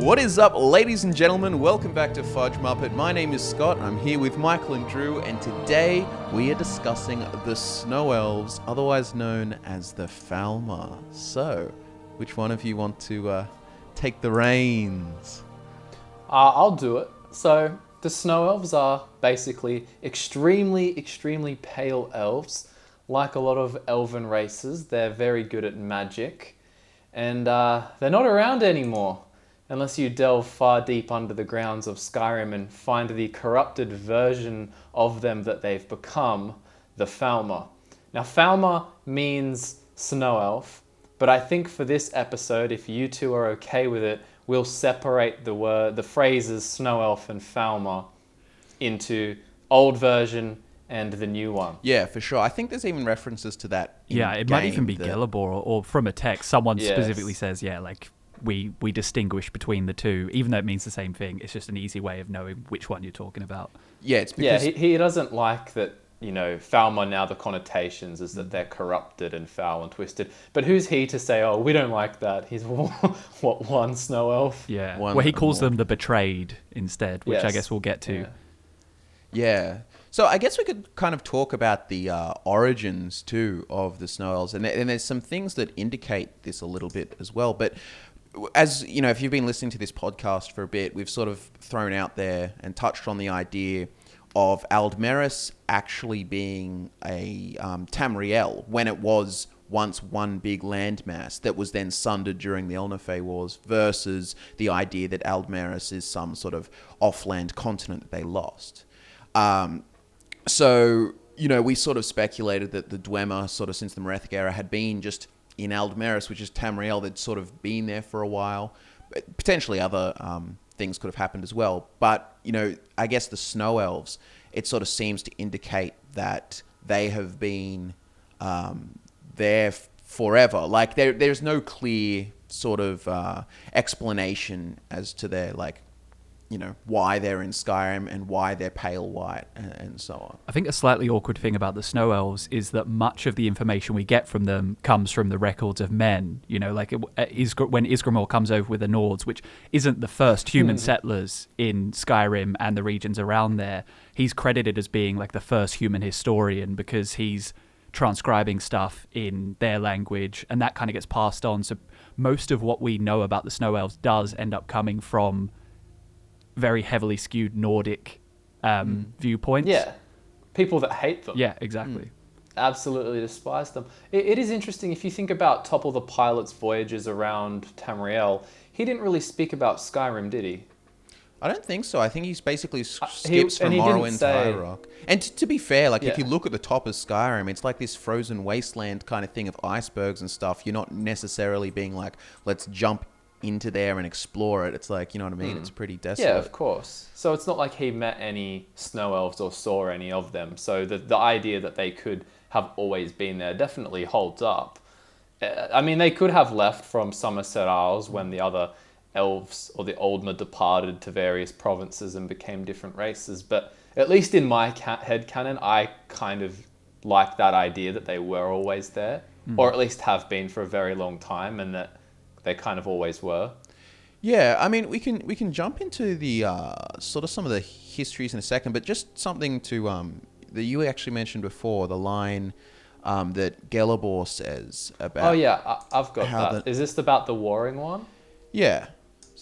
What is up, ladies and gentlemen? Welcome back to FudgeMuppet. My name is Scott. I'm here with Michael and Drew, and today we are discussing the Snow Elves, otherwise known as the Falmer. So, which one of you want to take the reins? I'll do it. So, the Snow Elves are basically extremely pale elves. Like a lot of elven races, they're very good at magic, and they're not around anymore. Unless you delve far deep under the grounds of Skyrim and find the corrupted version of them that they've become, the Falmer. Now, Falmer means snow elf, but I think for this episode, if you two are okay with it, we'll separate the phrases snow elf and Falmer into old version and the new one. Yeah, for sure. I think there's even references to that in it might even be Gelabor, or from a text, someone specifically says, we distinguish between the two, even though it means the same thing. It's just an easy way of knowing which one you're talking about. Yeah, it's because... he doesn't like that, Falmer, now the connotations is that they're corrupted and foul and twisted. But who's he to say, oh, we don't like that? He's, one snow elf? Yeah, well, he calls them the betrayed instead, which I guess we'll get to. Yeah. So I guess we could kind of talk about the origins, too, of the Snow Elves. And there's some things that indicate this a little bit as well. But as you know, if you've been listening to this podcast for a bit, we've sort of thrown out there and touched on the idea of Aldmeris actually being a Tamriel when it was once one big landmass that was then sundered during the Elnefey Wars, versus the idea that Aldmeris is some sort of off-land continent that they lost. So, we sort of speculated that the Dwemer, sort of since the Merethic era, had been just in Aldmeris, which is Tamriel. They'd sort of been there for a while. Potentially other things could have happened as well. But, I guess the Snow Elves, it sort of seems to indicate that they have been there forever. Like, there's no clear sort of explanation as to their, why they're in Skyrim and why they're pale white and so on. I think a slightly awkward thing about the Snow Elves is that much of the information we get from them comes from the records of men. When Isgramor comes over with the Nords, which isn't the first human settlers in Skyrim and the regions around there, he's credited as being like the first human historian because he's transcribing stuff in their language, and that kind of gets passed on. So most of what we know about the Snow Elves does end up coming from very heavily skewed Nordic viewpoints. Yeah, people that hate them. Yeah, exactly. Absolutely despise them. It is interesting, if you think about Topple the Pilot's voyages around Tamriel, he didn't really speak about Skyrim, did he? I don't think so. I think he's basically skips from Morrowind to High Rock. And to be fair, if you look at the top of Skyrim, it's like this frozen wasteland kind of thing of icebergs and stuff. You're not necessarily being like, let's jump into there and explore it. It's like, you know what I mean? It's pretty desolate. Yeah, of course. So it's not like he met any snow elves or saw any of them. So the idea that they could have always been there definitely holds up. I mean, they could have left from Somerset Isles when the other elves or the Oldmer departed to various provinces and became different races. But at least in my headcanon, I kind of like that idea that they were always there, or at least have been for a very long time, and that they kind of always were. Yeah, I mean, we can jump into the sort of some of the histories in a second, but just something to that you actually mentioned before, the line that Gelabor says about... Oh yeah, I've got that. Is this about the warring one? Yeah.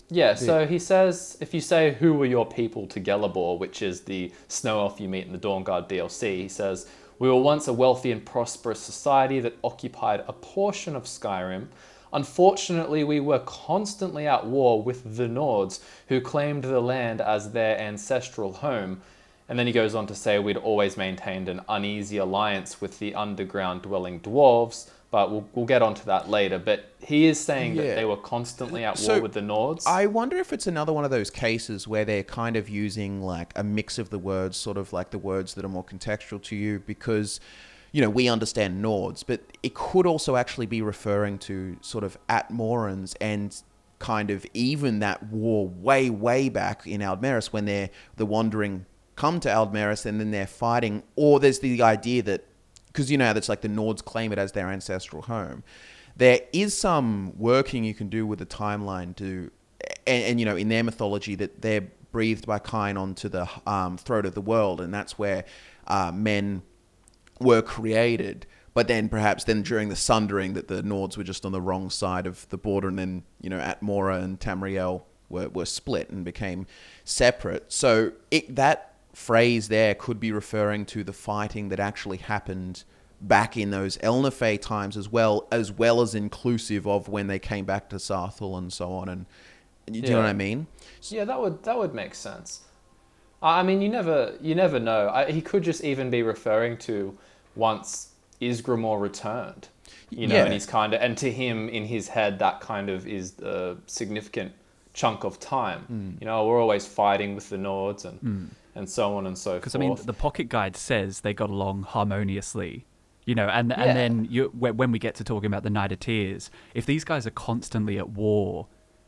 Yeah, so he says, if you say, who were your people to Gelabor, which is the snow elf you meet in the Dawnguard DLC, he says, we were once a wealthy and prosperous society that occupied a portion of Skyrim. Unfortunately, we were constantly at war with the Nords, who claimed the land as their ancestral home. And then he goes on to say we'd always maintained an uneasy alliance with the underground-dwelling dwarves, but we'll get onto that later. But he is saying that they were constantly at war with the Nords. I wonder if it's another one of those cases where they're kind of using like a mix of the words, sort of like the words that are more contextual to you, because... we understand Nords, but it could also actually be referring to sort of Atmorans and kind of even that war way, way back in Aldmeris when the Wandering come to Aldmeris and then they're fighting. Or there's the idea that, because that's like the Nords claim it as their ancestral home. There is some working you can do with the timeline to and in their mythology that they're breathed by Kine onto the throat of the world, and that's where men were created. But then perhaps during the Sundering that the Nords were just on the wrong side of the border, and then Atmora and Tamriel were split and became separate. So that phrase there could be referring to the fighting that actually happened back in those Elnafey times, as well as inclusive of when they came back to Sarthal and so on. And do you know what I mean? Yeah, that would make sense. I mean, you never know. He could just even be referring to once Ysgramor returned, and he's and to him in his head that kind of is a significant chunk of time. We're always fighting with the Nords and so on and so forth. Because I mean, the Pocket Guide says they got along harmoniously. And then when we get to talking about the Night of Tears, if these guys are constantly at war,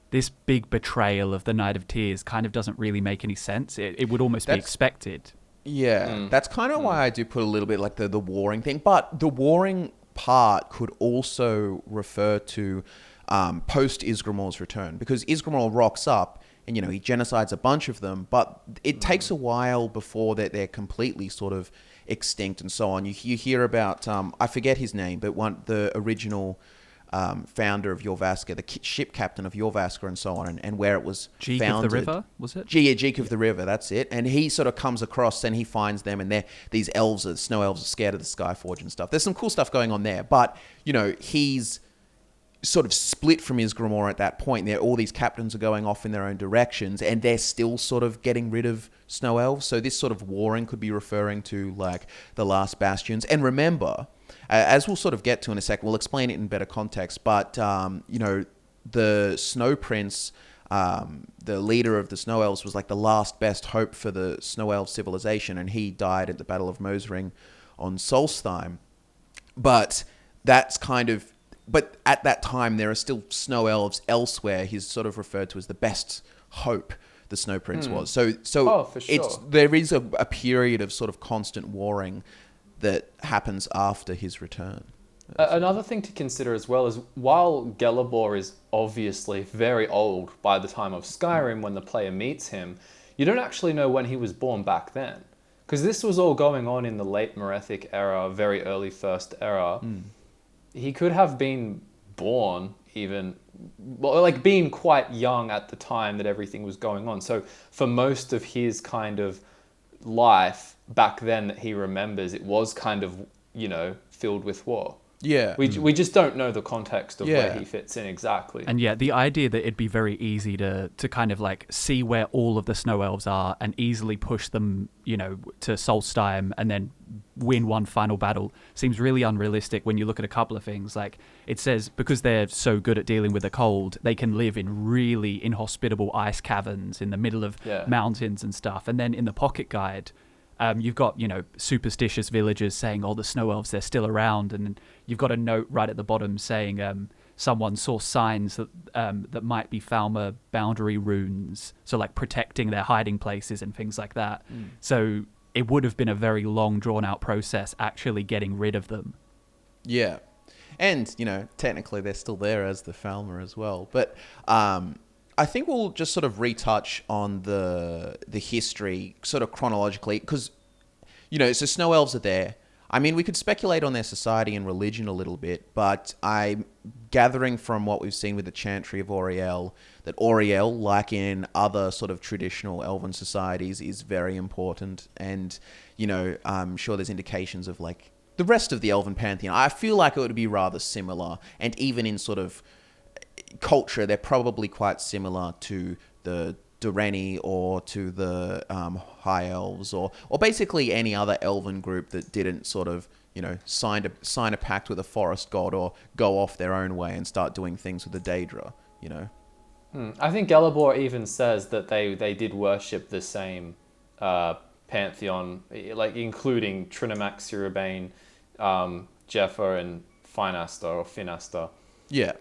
this big betrayal of the Night of Tears kind of doesn't really make any sense. It would almost be expected. Yeah, that's kind of why I do put a little bit like the warring thing. But the warring part could also refer to post Ysgramor's return, because Ysgramor rocks up and, he genocides a bunch of them, but it takes a while before they're completely sort of extinct and so on. You hear about, I forget his name, but the original founder of Jorvaska, the ship captain of Jorvaska and so on, and where it was Jeek founded. of the River, was it? Jeek of the River, that's it. And he sort of comes across and he finds them, and these Snow Elves are scared of the Skyforge and stuff. There's some cool stuff going on there, but, he's sort of split from Ysgramor at that point. All these captains are going off in their own directions, and they're still sort of getting rid of Snow Elves. So this sort of warring could be referring to like the last bastions. And remember, as we'll sort of get to in a sec, we'll explain it in better context, but the Snow Prince, the leader of the Snow Elves, was like the last best hope for the Snow Elf civilization, and he died at the Battle of Mosring on Solstheim. But at that time, there are still Snow Elves elsewhere. He's sort of referred to as the best hope, the Snow Prince was. So for sure. there is a period of sort of constant warring that happens after his return. Another thing to consider as well is, while Gelebor is obviously very old by the time of Skyrim when the player meets him, you don't actually know when he was born back then. Because this was all going on in the late Merethic era, very early First era. He could have been born being quite young at the time that everything was going on. So for most of his kind of life back then that he remembers, it was kind of, filled with war. Yeah. We just don't know the context of where he fits in exactly. And the idea that it'd be very easy to kind of like see where all of the Snow Elves are and easily push them, to Solstheim and then win one final battle seems really unrealistic when you look at a couple of things. Like it says, because they're so good at dealing with the cold, they can live in really inhospitable ice caverns in the middle of mountains and stuff. And then in the Pocket Guide, you've got, superstitious villagers saying, the Snow Elves, they're still around. And you've got a note right at the bottom saying someone saw signs that might be Falmer boundary runes. So like protecting their hiding places and things like that. So it would have been a very long, drawn-out process actually getting rid of them. Yeah. And, technically they're still there as the Falmer as well. But I think we'll just sort of retouch on the history sort of chronologically, because, so Snow Elves are there. I mean, we could speculate on their society and religion a little bit, but I'm gathering from what we've seen with the Chantry of Auriel that Auriel, like in other sort of traditional elven societies, is very important. And, I'm sure there's indications of like the rest of the elven pantheon. I feel like it would be rather similar, and even in sort of culture, they're probably quite similar to the Dureni or to the High Elves or basically any other elven group that didn't sort of, sign a pact with a forest god or go off their own way and start doing things with the Daedra, I think Gelebor even says that they did worship the same pantheon, like including Trinamax, Surabane, Jeffer and Finaster. Yeah.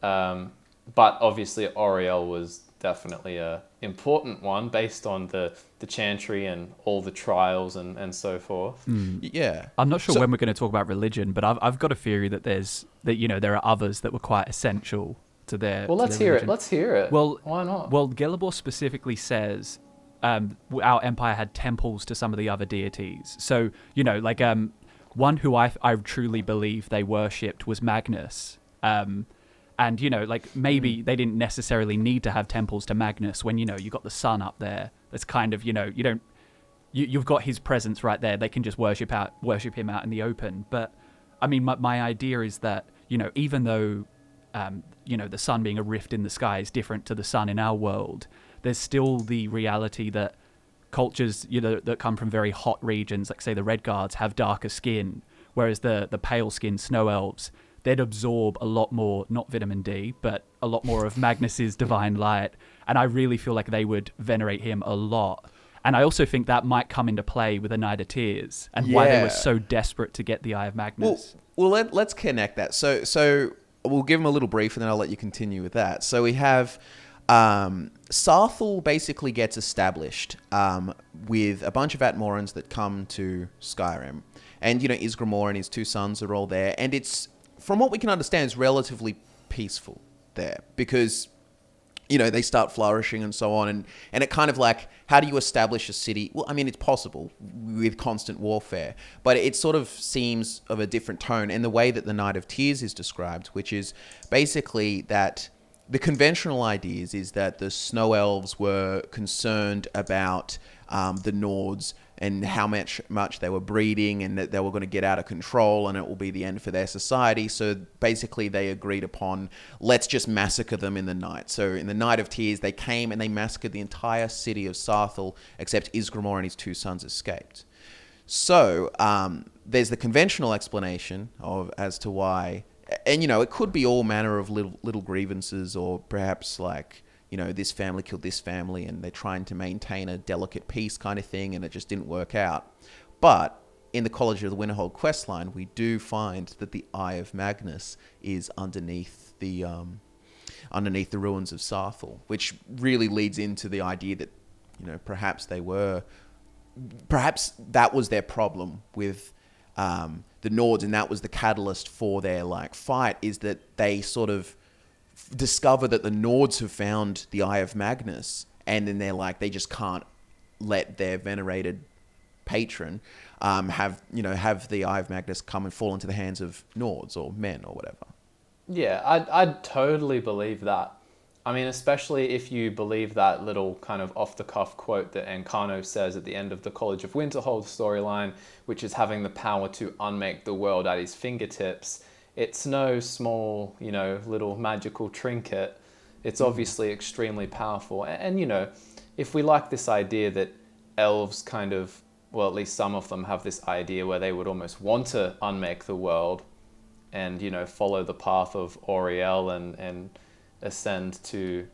But obviously Auriel was definitely a important one based on the Chantry and all the trials and so forth. Yeah. I'm not sure when we're going to talk about religion, but I've got a theory that there are others that were quite essential to their. Well, to let's their hear it. religion. Let's hear it. Well, why not? Well, Gelibor specifically says our empire had temples to some of the other deities. So, like one who I truly believe they worshipped was Magnus. And, like maybe they didn't necessarily need to have temples to Magnus when, you got the sun up there. That's kind of, you've got his presence right there. They can just worship him out in the open. But I mean, my idea is that, even though, the sun being a rift in the sky is different to the sun in our world, there's still the reality that cultures, that come from very hot regions, like say the Red Guards, have darker skin, whereas the pale skinned Snow Elves, they'd absorb a lot more, not vitamin D, but a lot more of Magnus's divine light. And I really feel like they would venerate him a lot. And I also think that might come into play with the Night of Tears and why they were so desperate to get the Eye of Magnus. Well, let's connect that. So we'll give him a little brief and then I'll let you continue with that. So we have Sarthal basically gets established with a bunch of Atmorans that come to Skyrim. And, Isgramor and his two sons are all there. And it's, from what we can understand, it's relatively peaceful there because, they start flourishing and so on. And it kind of like, how do you establish a city? Well, I mean, it's possible with constant warfare, but it sort of seems of a different tone. And the way that the Night of Tears is described, which is basically that the conventional ideas is that the Snow Elves were concerned about the Nords and how much they were breeding and that they were going to get out of control and it will be the end for their society. So basically they agreed upon, let's just massacre them in the night. So in the Night of Tears, they came and they massacred the entire city of Sarthal, except Isgramor and his two sons escaped. So there's the conventional explanation as to why, and it could be all manner of little grievances, or perhaps like, this family killed this family and they're trying to maintain a delicate peace kind of thing and it just didn't work out. But in the College of the Winterhold questline, we do find that the Eye of Magnus is underneath the ruins of Sarthal, which really leads into the idea that, perhaps that was their problem with the Nords, and that was the catalyst for their fight, is that they sort of discover that the Nords have found the Eye of Magnus, and then they just can't let their venerated patron have the Eye of Magnus come and fall into the hands of Nords or men or whatever. Yeah, I'd totally believe that. I mean, especially if you believe that little kind of off-the-cuff quote that Ancano says at the end of the College of Winterhold storyline, which is having the power to unmake the world at his fingertips. It's no small, little magical trinket. It's obviously extremely powerful. And, if we like this idea that elves kind of, well, at least some of them have this idea where they would almost want to unmake the world and, follow the path of Auriel and ascend to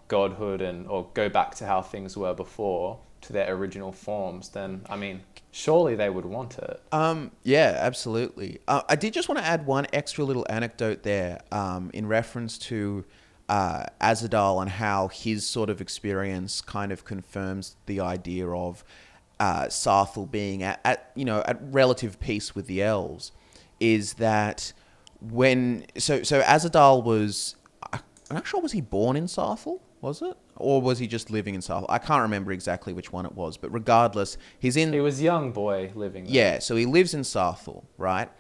godhood or go back to how things were before, to their original forms, then, I mean, surely they would want it. Yeah, absolutely. I did just want to add one extra little anecdote there in reference to Azadal and how his sort of experience kind of confirms the idea of Sarthal being at relative peace with the elves, is that when Azadal was, I'm not sure, was he born in Sarthal? Was it? Or was he just living in Sarthal? I can't remember exactly which one it was, but regardless, he was a young boy living there. Yeah, so he lives in Sarthal, right?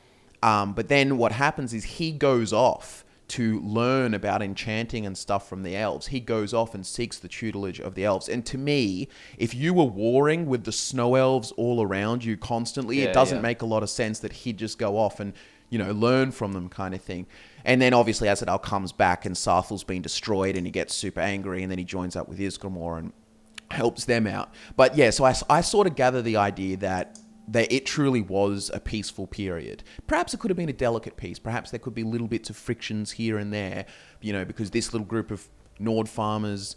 But then what happens is he goes off to learn about enchanting and stuff from the elves. He goes off and seeks the tutelage of the elves. And to me, if you were warring with the Snow Elves all around you constantly, it doesn't make a lot of sense that he'd just go off and, learn from them kind of thing. And then obviously Azadal comes back and Sarthal's been destroyed and he gets super angry and then he joins up with Isgramor and helps them out. But yeah, so I sort of gather the idea that it truly was a peaceful period. Perhaps it could have been a delicate peace. Perhaps there could be little bits of frictions here and there, because this little group of Nord farmers,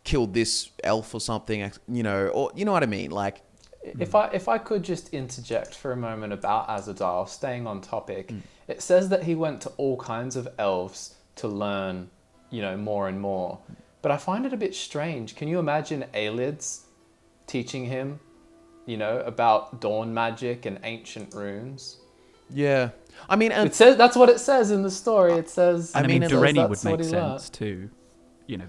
killed this elf or something, or you know what I mean? If I could just interject for a moment about Azadal, staying on topic, it says that he went to all kinds of elves to learn, more and more. But I find it a bit strange. Can you imagine Aelids teaching him, about dawn magic and ancient runes? Yeah. I mean, and It says that's what it says in the story. It says. And I mean, it Dureni would that's what make he sense learnt. too. You know,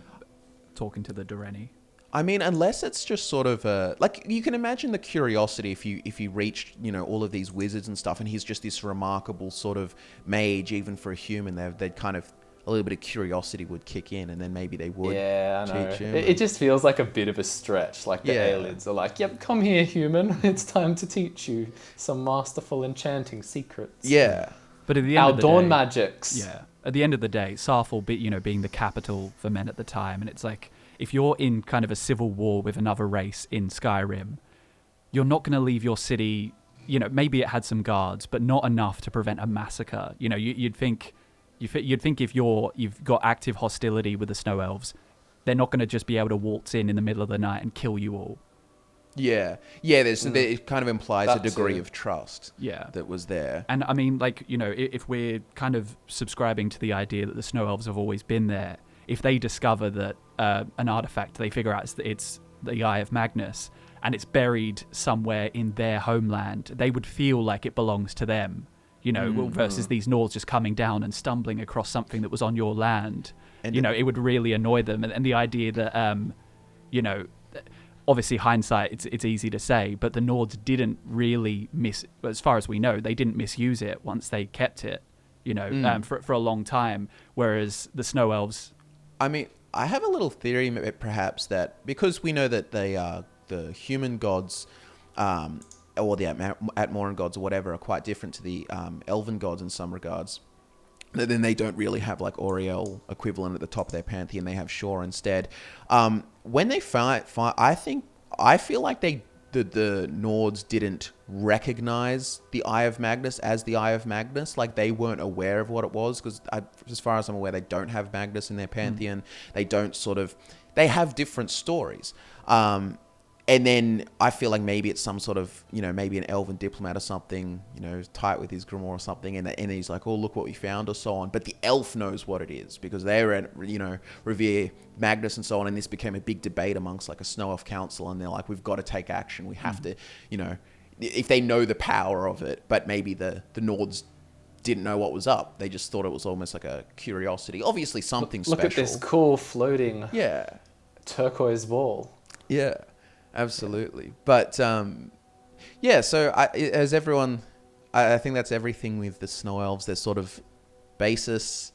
talking to the Dureni. I mean, unless it's just sort of like you can imagine the curiosity if you reached all of these wizards and stuff, and he's just this remarkable sort of mage, even for a human. They'd kind of a little bit of curiosity would kick in, and then maybe they would Yeah, I know. teach him. It just feels like a bit of a stretch. Like the Yeah. aliens are like, "Yep, come here, human. It's time to teach you some masterful enchanting secrets." Yeah. But at the end Our of the dawn day, magics. yeah. At the end of the day, Sarthal, being the capital for men at the time, and it's like if you're in kind of a civil war with another race in Skyrim, you're not going to leave your city. Maybe it had some guards, but not enough to prevent a massacre. You'd think if you've got active hostility with the Snow Elves, they're not going to just be able to waltz in the middle of the night and kill you all. Yeah. Yeah. It kind of implies That a degree too. of trust. Yeah. That was there. And I mean, if we're kind of subscribing to the idea that the Snow Elves have always been there, if they discover that an artifact, they figure out it's the Eye of Magnus, and it's buried somewhere in their homeland, they would feel like it belongs to them, versus these Nords just coming down and stumbling across something that was on your land. And It would really annoy them. And the idea that, obviously hindsight, it's easy to say, but the Nords didn't really as far as we know, they didn't misuse it once they kept it, for a long time, whereas the Snow Elves... I mean, I have a little theory, perhaps, that because we know that the human gods, or the Atmoran gods or whatever, are quite different to the elven gods in some regards, that then they don't really have like Oriel equivalent at the top of their pantheon. They have Shor instead. When they fight, I feel like the Nords didn't recognize the Eye of Magnus as the Eye of Magnus. Like, they weren't aware of what it was, because as far as I'm aware, they don't have Magnus in their pantheon. They don't they have different stories. And then I feel like maybe it's some sort of, maybe an elven diplomat or something, tight with his grimoire or something. And he's like, oh, look what we found or so on. But the elf knows what it is, because they revere Magnus and so on. And this became a big debate amongst like a Snow Elf council. And they're like, we've got to take action. We have to, if they know the power of it, but maybe the Nords didn't know what was up. They just thought it was almost like a curiosity. Obviously something Look special. at this cool floating turquoise ball. Yeah, absolutely. But yeah, so as everyone, I think that's everything with the Snow Elves. Their sort of basis.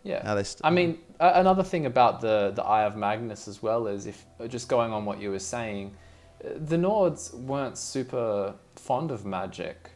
Yeah. I mean, another thing about the Eye of Magnus as well is, if just going on what you were saying, the Nords weren't super fond of magic.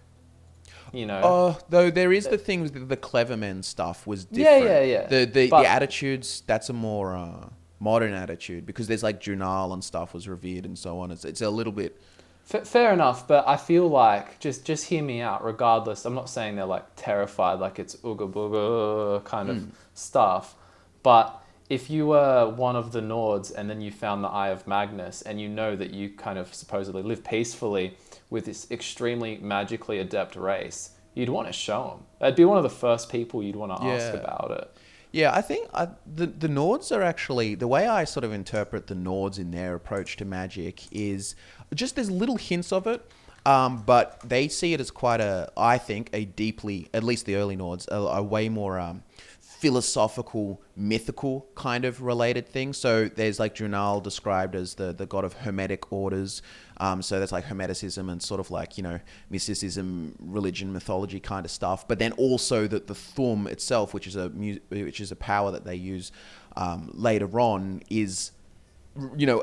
Oh, though there is the thing with the clever men stuff was different. Yeah. The attitudes, that's a more modern attitude, because there's like Junal and stuff was revered and so on. It's a little bit... Fair enough, but I feel like, just hear me out, regardless. I'm not saying they're like terrified, like it's ooga booga kind of stuff, but if you were one of the Nords and then you found the Eye of Magnus, and you know that you kind of supposedly live peacefully with this extremely magically adept race, you'd want to show them. That'd be one of the first people you'd want to ask about it. Yeah, I think the Nords are actually... The way I sort of interpret the Nords in their approach to magic is just there's little hints of it, but they see it as quite I think, a deeply... At least the early Nords, a way more... philosophical, mythical kind of related thing. So there's like Junal described as the god of hermetic orders. So that's like hermeticism and sort of like, mysticism, religion, mythology kind of stuff. But then also the Thum itself, which is a power that they use later on, is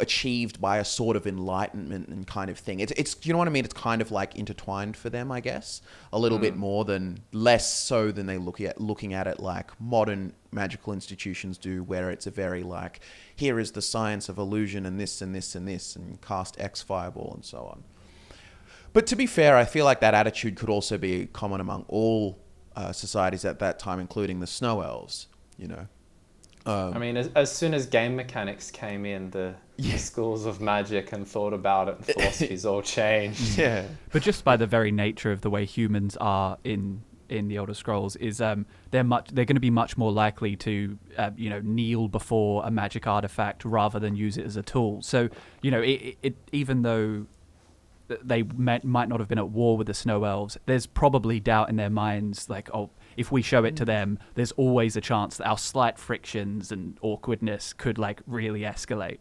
achieved by a sort of enlightenment and kind of thing. It's you know what I mean? It's kind of like intertwined for them, I guess, a little bit more less so than they looking at it like modern magical institutions do, where it's a very like, here is the science of illusion and this and this and this, and cast X fireball and so on. But to be fair, I feel like that attitude could also be common among all societies at that time, including the Snow Elves, I mean, as soon as game mechanics came in, the schools of magic and thought about it, and philosophies all changed. Yeah. But just by the very nature of the way humans are in the Elder Scrolls, is they're going to be much more likely to kneel before a magic artifact rather than use it as a tool. So it even though they might not have been at war with the Snow Elves, there's probably doubt in their minds, like, oh, if we show it to them, there's always a chance that our slight frictions and awkwardness could like really escalate.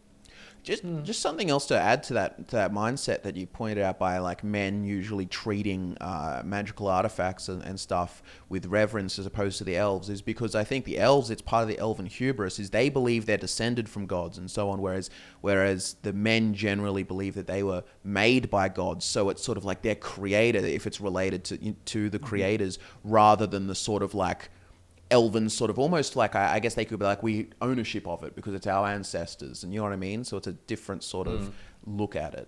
Just something else to add to that mindset that you pointed out by like men usually treating magical artifacts and stuff with reverence as opposed to the elves is because I think the elves, it's part of the elven hubris, is they believe they're descended from gods and so on, whereas the men generally believe that they were made by gods, so it's sort of like their creator if it's related to the creators rather than the sort of like elven sort of almost like I guess they could be like we ownership of it because it's our ancestors, and you know what I mean, so it's a different sort of look at it.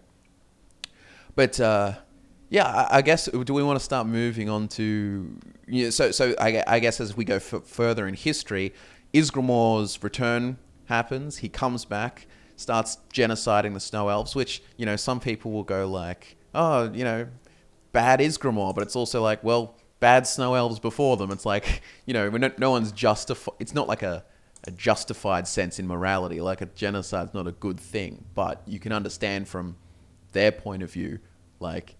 But yeah, I guess, do we want to start moving on to, you know, so I guess as we go further in history, Isgramor's return happens. He comes back, starts genociding the Snow Elves, which, you know, some people will go like, oh, you know, bad Isgramor, but it's also like, well, bad Snow Elves before them. It's like, you know, no one's justified. It's not like a justified sense in morality. Like a genocide's not a good thing, but you can understand from their point of view, like,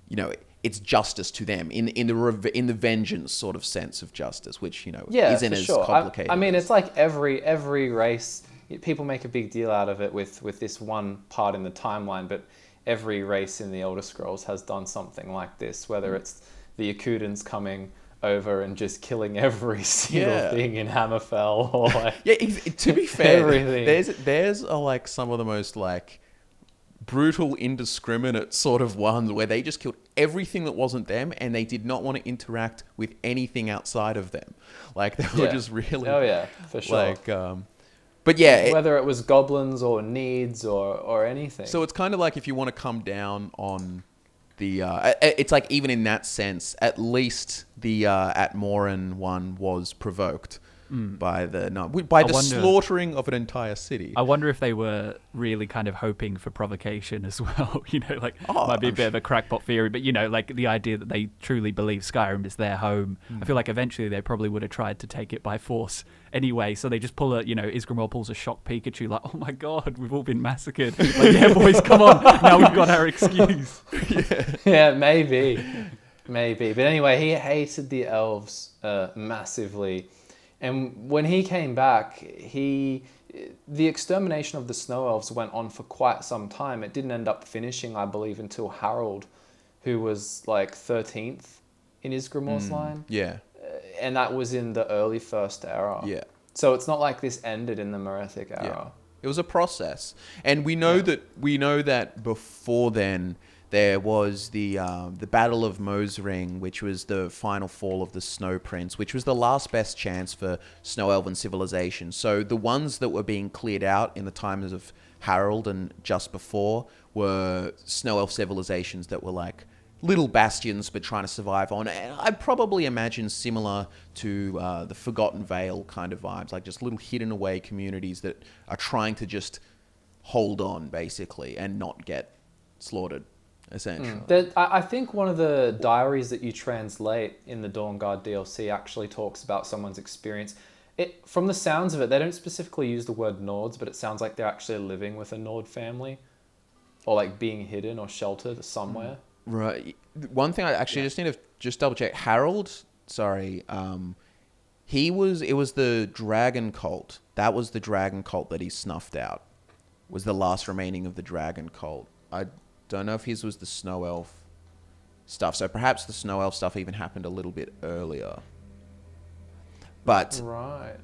you know, it's justice to them in the vengeance sort of sense of justice, which, you know, isn't as complicated. I mean, it's like every race. People make a big deal out of it with this one part in the timeline, but every race in the Elder Scrolls has done something like this, whether it's the Akudans coming over and just killing every single thing in Hammerfell, or like to be fair, everything. There's like some of the most like brutal, indiscriminate sort of ones where they just killed everything that wasn't them, and they did not want to interact with anything outside of them. Like they were just really, for sure. Like, but yeah, whether it was goblins or needs or anything. So it's kind of like if you want to come down on the, it's like even in that sense, at least the Atmoran one was provoked by the slaughtering of an entire city. I wonder if they were really kind of hoping for provocation as well. You know, like might be a bit of a crackpot theory, but you know, like the idea that they truly believe Skyrim is their home. I feel like eventually they probably would have tried to take it by force anyway. So they just pull Isgramor pulls a shock Pikachu, like, oh my god, we've all been massacred. Like, yeah, boys, come on, now we've got our excuse. Yeah, maybe. But anyway, he hated the elves massively. And when he came back, the extermination of the Snow Elves went on for quite some time. It didn't end up finishing, I believe, until Harold, who was like 13th in Isgramor's line. Yeah. And that was in the early First Era. Yeah. So it's not like this ended in the Merethic Era. Yeah. It was a process. And we know that before then there was the Battle of Mosring, which was the final fall of the Snow Prince, which was the last best chance for Snow Elven civilization. So the ones that were being cleared out in the times of Harold and just before were Snow Elf civilizations that were like little bastions but trying to survive on. And I'd probably imagine similar to the Forgotten Vale kind of vibes, like just little hidden away communities that are trying to just hold on, basically, and not get slaughtered. Essentially. I think one of the diaries that you translate in the Dawnguard DLC actually talks about someone's experience. From the sounds of it, they don't specifically use the word Nords, but it sounds like they're actually living with a Nord family, or like being hidden or sheltered somewhere. Right. One thing I actually just need to double check. Harold, sorry, it was the dragon cult. That was the dragon cult that he snuffed out. Was the last remaining of the dragon cult. I don't know if his was the Snow Elf stuff. So perhaps the Snow Elf stuff even happened a little bit earlier. But right.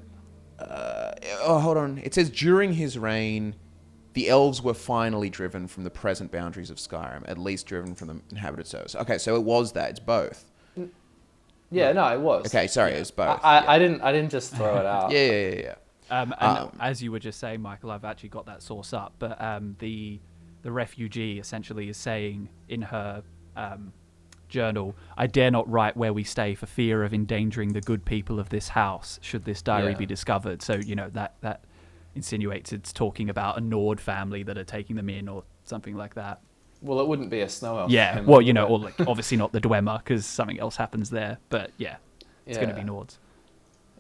Hold on. It says during his reign, the elves were finally driven from the present boundaries of Skyrim, at least driven from the inhabited surface. Okay, so it was that. It's both. Yeah, no, it was. Okay, sorry, it was both. I didn't just throw it out. Yeah. And as you were just saying, Michael, I've actually got that source up, but the refugee essentially is saying in her journal, I dare not write where we stay for fear of endangering the good people of this house should this diary be discovered. So, you know, that insinuates it's talking about a Nord family that are taking them in or something like that. Well, it wouldn't be a Snow Elf. Yeah, family, well, you know, or like obviously not the Dwemer because something else happens there. But yeah, it's going to be Nords.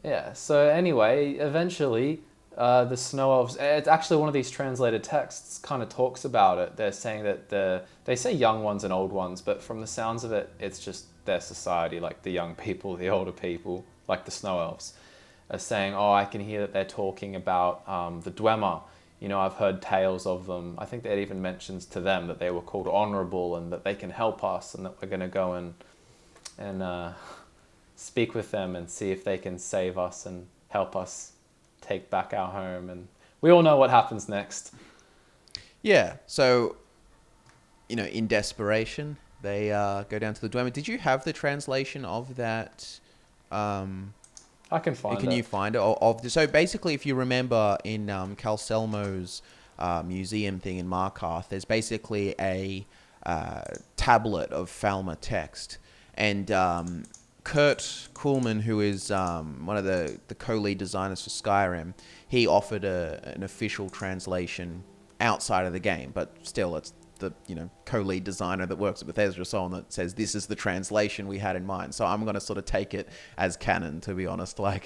Yeah, so anyway, eventually The Snow Elves, it's actually one of these translated texts kind of talks about it. They're saying that they say young ones and old ones, but from the sounds of it, it's just their society, like the young people, the older people, like the Snow Elves, are saying, oh, I can hear that they're talking about the Dwemer. You know, I've heard tales of them. I think that even mentions to them that they were called honorable and that they can help us and that we're going to go and speak with them and see if they can save us and help us take back our home. And we all know what happens next. Yeah, so, you know, in desperation, they go down to the Dwemer. Did you have the translation of that? I can find it. Can you find it? So basically, if you remember in Calcelmo's museum thing in Markarth, there's basically a tablet of Falmer text. And Kurt Kuhlman, who is one of the co-lead designers for Skyrim, he offered an official translation outside of the game, but still it's the co-lead designer that works at Bethesda or so on that says this is the translation we had in mind. So I'm going to sort of take it as canon, to be honest. Well,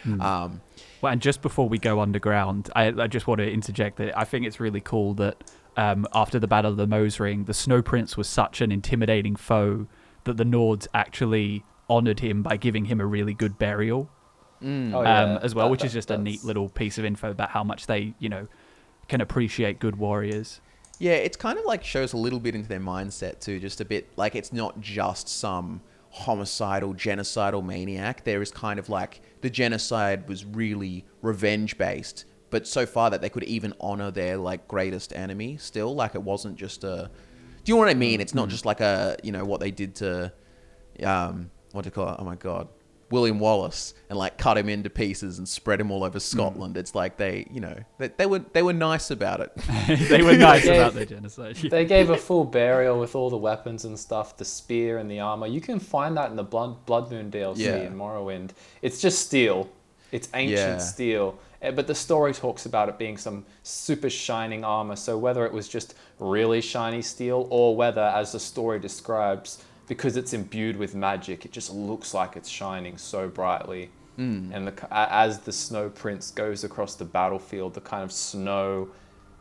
and just before we go underground, I just want to interject that I think it's really cool that after the Battle of the Mosring, the Snow Prince was such an intimidating foe that the Nords actually honoured him by giving him a really good burial as well, which is just a neat little piece of info about how much they, can appreciate good warriors. Yeah, it's kind of like shows a little bit into their mindset too, just a bit like it's not just some homicidal, genocidal maniac. There is kind of like the genocide was really revenge based, but so far that they could even honor their like greatest enemy still. Like it wasn't just a, do you know what I mean? It's not just like a, what they did to, what do you call it? Oh my God. William Wallace and like cut him into pieces and spread him all over Scotland. It's like they were nice about it. They were nice about their genocide. They gave a full burial with all the weapons and stuff, the spear and the armor. You can find that in the Blood Moon DLC in Morrowind. It's just steel. It's ancient steel. But the story talks about it being some super shining armor. So whether it was just really shiny steel or whether, as the story describes, because it's imbued with magic, it just looks like it's shining so brightly. And as the Snow Prince goes across the battlefield, the kind of snow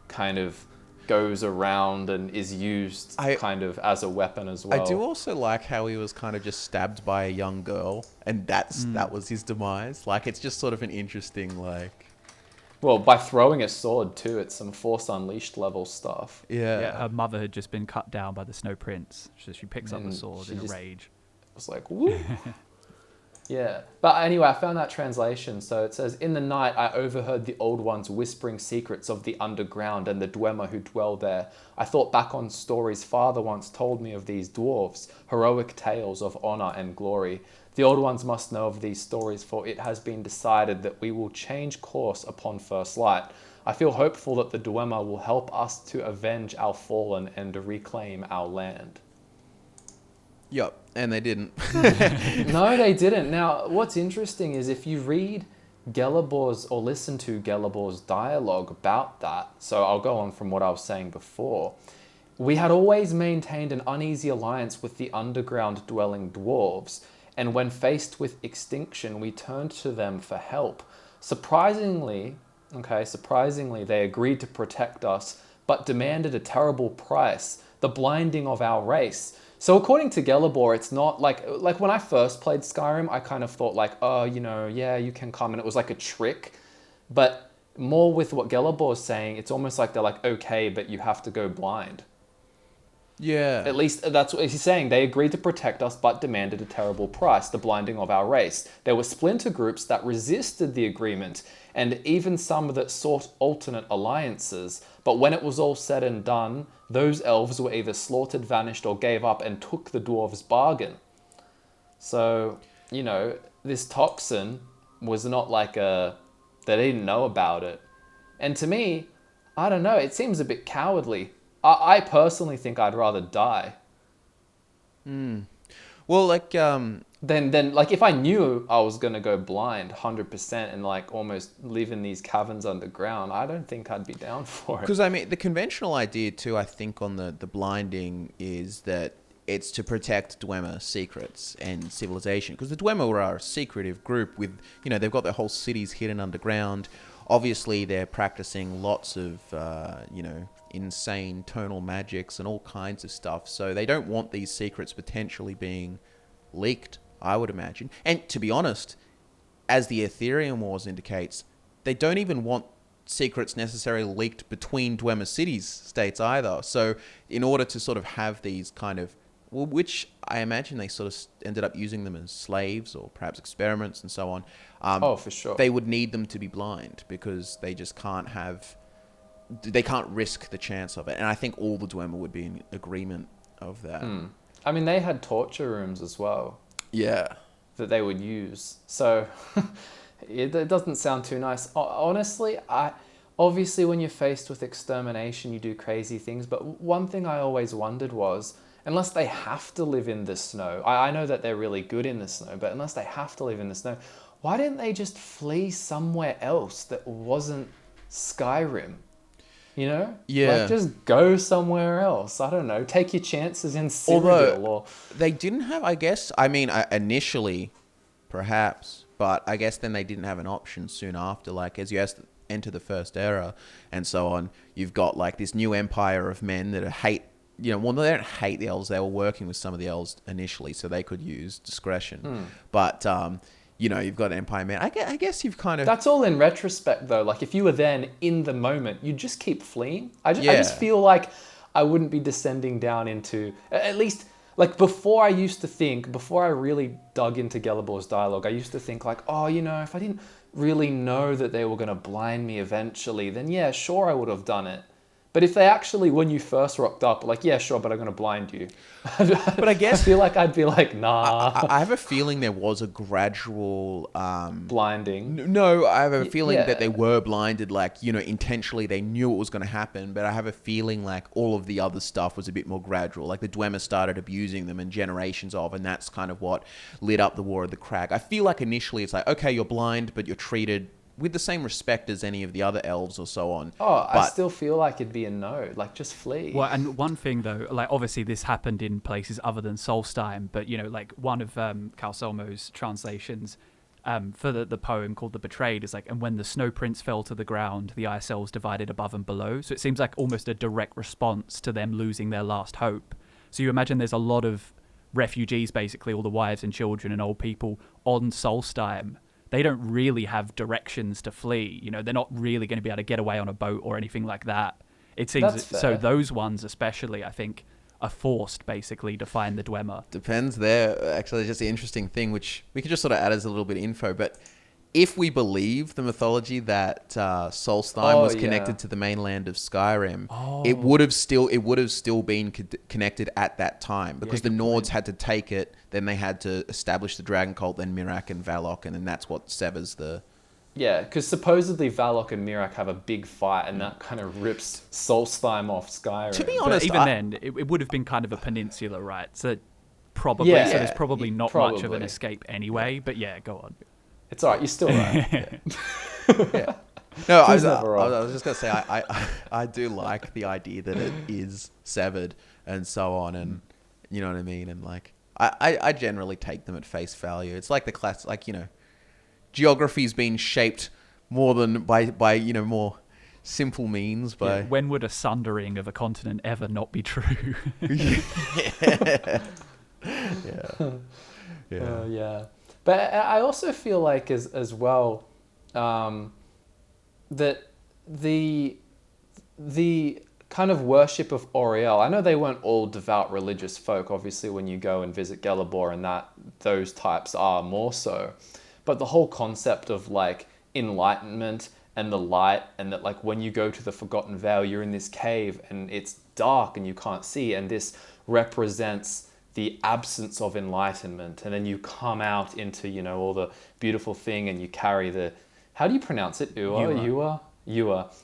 kind of goes around and is used kind of as a weapon as well. I do also like how he was kind of just stabbed by a young girl, and that was his demise. Like, it's just sort of an interesting, like... Well, by throwing a sword too, it's some Force Unleashed level stuff. Yeah, her mother had just been cut down by the Snow Prince, so she picks up the sword in a rage. It was like, woo! Yeah, but anyway, I found that translation. So it says, in the night I overheard the old ones whispering secrets of the underground and the Dwemer who dwell there. I thought back on stories father once told me of these dwarves, heroic tales of honor and glory. The old ones must know of these stories, for it has been decided that we will change course upon first light. I feel hopeful that the Dwemer will help us to avenge our fallen and reclaim our land. Yep, and they didn't. No, they didn't. Now, what's interesting is if you read Gelabor's or listen to Gelabor's dialogue about that, so I'll go on from what I was saying before. We had always maintained an uneasy alliance with the underground dwelling dwarves, and when faced with extinction, we turned to them for help. Surprisingly, they agreed to protect us, but demanded a terrible price, the blinding of our race. So according to Gelabor, it's not like when I first played Skyrim, I kind of thought like, oh, you can come, and it was like a trick. But more with what Gelabor is saying, it's almost like they're like, okay, but you have to go blind. Yeah. At least that's what he's saying. They agreed to protect us, but demanded a terrible price, the blinding of our race. There were splinter groups that resisted the agreement, and even some that sought alternate alliances. But when it was all said and done, those elves were either slaughtered, vanished, or gave up and took the dwarves' bargain. So, this toxin was not like they didn't know about it. And to me, I don't know, it seems a bit cowardly. I personally think I'd rather die. Well, like... Then like if I knew I was going to go blind 100% and like almost live in these caverns underground, I don't think I'd be down for it. Because, I mean, the conventional idea too, I think, on the blinding is that it's to protect Dwemer secrets and civilization. Because the Dwemer are a secretive group with, they've got their whole cities hidden underground. obviously they're practicing lots of, insane tonal magics and all kinds of stuff. So they don't want these secrets potentially being leaked, I would imagine. And to be honest, as the Ethereum Wars indicates, they don't even want secrets necessarily leaked between Dwemer Cities states either. So in order to sort of have these kind of, well, which I imagine they sort of ended up using them as slaves or perhaps experiments and so on. For sure. They would need them to be blind because they just can't they can't risk the chance of it. And I think all the Dwemer would be in agreement of that. I mean, they had torture rooms as well. Yeah. That they would use. So it doesn't sound too nice. Honestly, obviously when you're faced with extermination, you do crazy things. But one thing I always wondered was, unless they have to live in the snow, I know that they're really good in the snow, but unless they have to live in the snow, why didn't they just flee somewhere else that wasn't Skyrim? You know? Yeah. Like, just go somewhere else. I don't know. Take your chances in Cyrodiil. Or they didn't have, I guess, I mean, initially, perhaps, but I guess then they didn't have an option soon after. Like, as you enter the First Era and so on, you've got, like, this new empire of men that hate, they don't hate the elves. They were working with some of the elves initially, so they could use discretion. But, you've got an empire man. I guess you've kind of... That's all in retrospect, though. Like, if you were then in the moment, you'd just keep fleeing. I just feel like I wouldn't be descending down into... At least, like, before I really dug into Gelibor's dialogue, I used to think, like, if I didn't really know that they were going to blind me eventually, then yeah, sure, I would have done it. But if they actually, when you first rocked up, like, yeah, sure, but I'm going to blind you. But I guess... I feel like I'd be like, nah. I have a feeling there was a gradual... blinding. No, I have a feeling that they were blinded, like, intentionally they knew it was going to happen, but I have a feeling like all of the other stuff was a bit more gradual. Like the Dwemer started abusing them and generations of, and that's kind of what lit up the War of the Crag. I feel like initially it's like, okay, you're blind, but you're treated with the same respect as any of the other elves or so on. I still feel like it'd be a no. Like, just flee. Well, and one thing though, like obviously this happened in places other than Solstheim, but like one of Calcelmo's translations for the poem called The Betrayed is like, and when the snow prince fell to the ground, the ice elves divided above and below. So it seems like almost a direct response to them losing their last hope. So you imagine there's a lot of refugees, basically all the wives and children and old people on Solstheim. They don't really have directions to flee. They're not really going to be able to get away on a boat or anything like that. It seems so. Those ones, especially, I think, are forced basically to find the Dwemer. Depends there. Actually, just the interesting thing, which we could just sort of add as a little bit of info. But if we believe the mythology that Solstheim was connected to the mainland of Skyrim, it would have still been connected at that time because the Nords had to take it. Then they had to establish the dragon cult, then Mirak and Valok, and then that's what severs the... Yeah, because supposedly Valok and Mirak have a big fight, and that kind of rips Solstheim off Skyrim. To be honest, but even then, it would have been kind of a peninsula, right? So probably, so there's probably not much of an escape anyway. But yeah, go on. It's all right. You're still right. Yeah. No, I was just gonna say I do like the idea that it is severed and so on, and you know what I mean, and like. I generally take them at face value. It's like the class, like, geography's been shaped more than by more simple means. By when would a sundering of a continent ever not be true? Yeah. But I also feel like as well that the kind of worship of Auriel. I know they weren't all devout religious folk. Obviously, when you go and visit Gelibor and those types are more so. But the whole concept of like enlightenment and the light, and that like when you go to the Forgotten Vale, you're in this cave and it's dark and you can't see, and this represents the absence of enlightenment. And then you come out into, all the beautiful thing, and you carry the, how do you pronounce it? Ewa.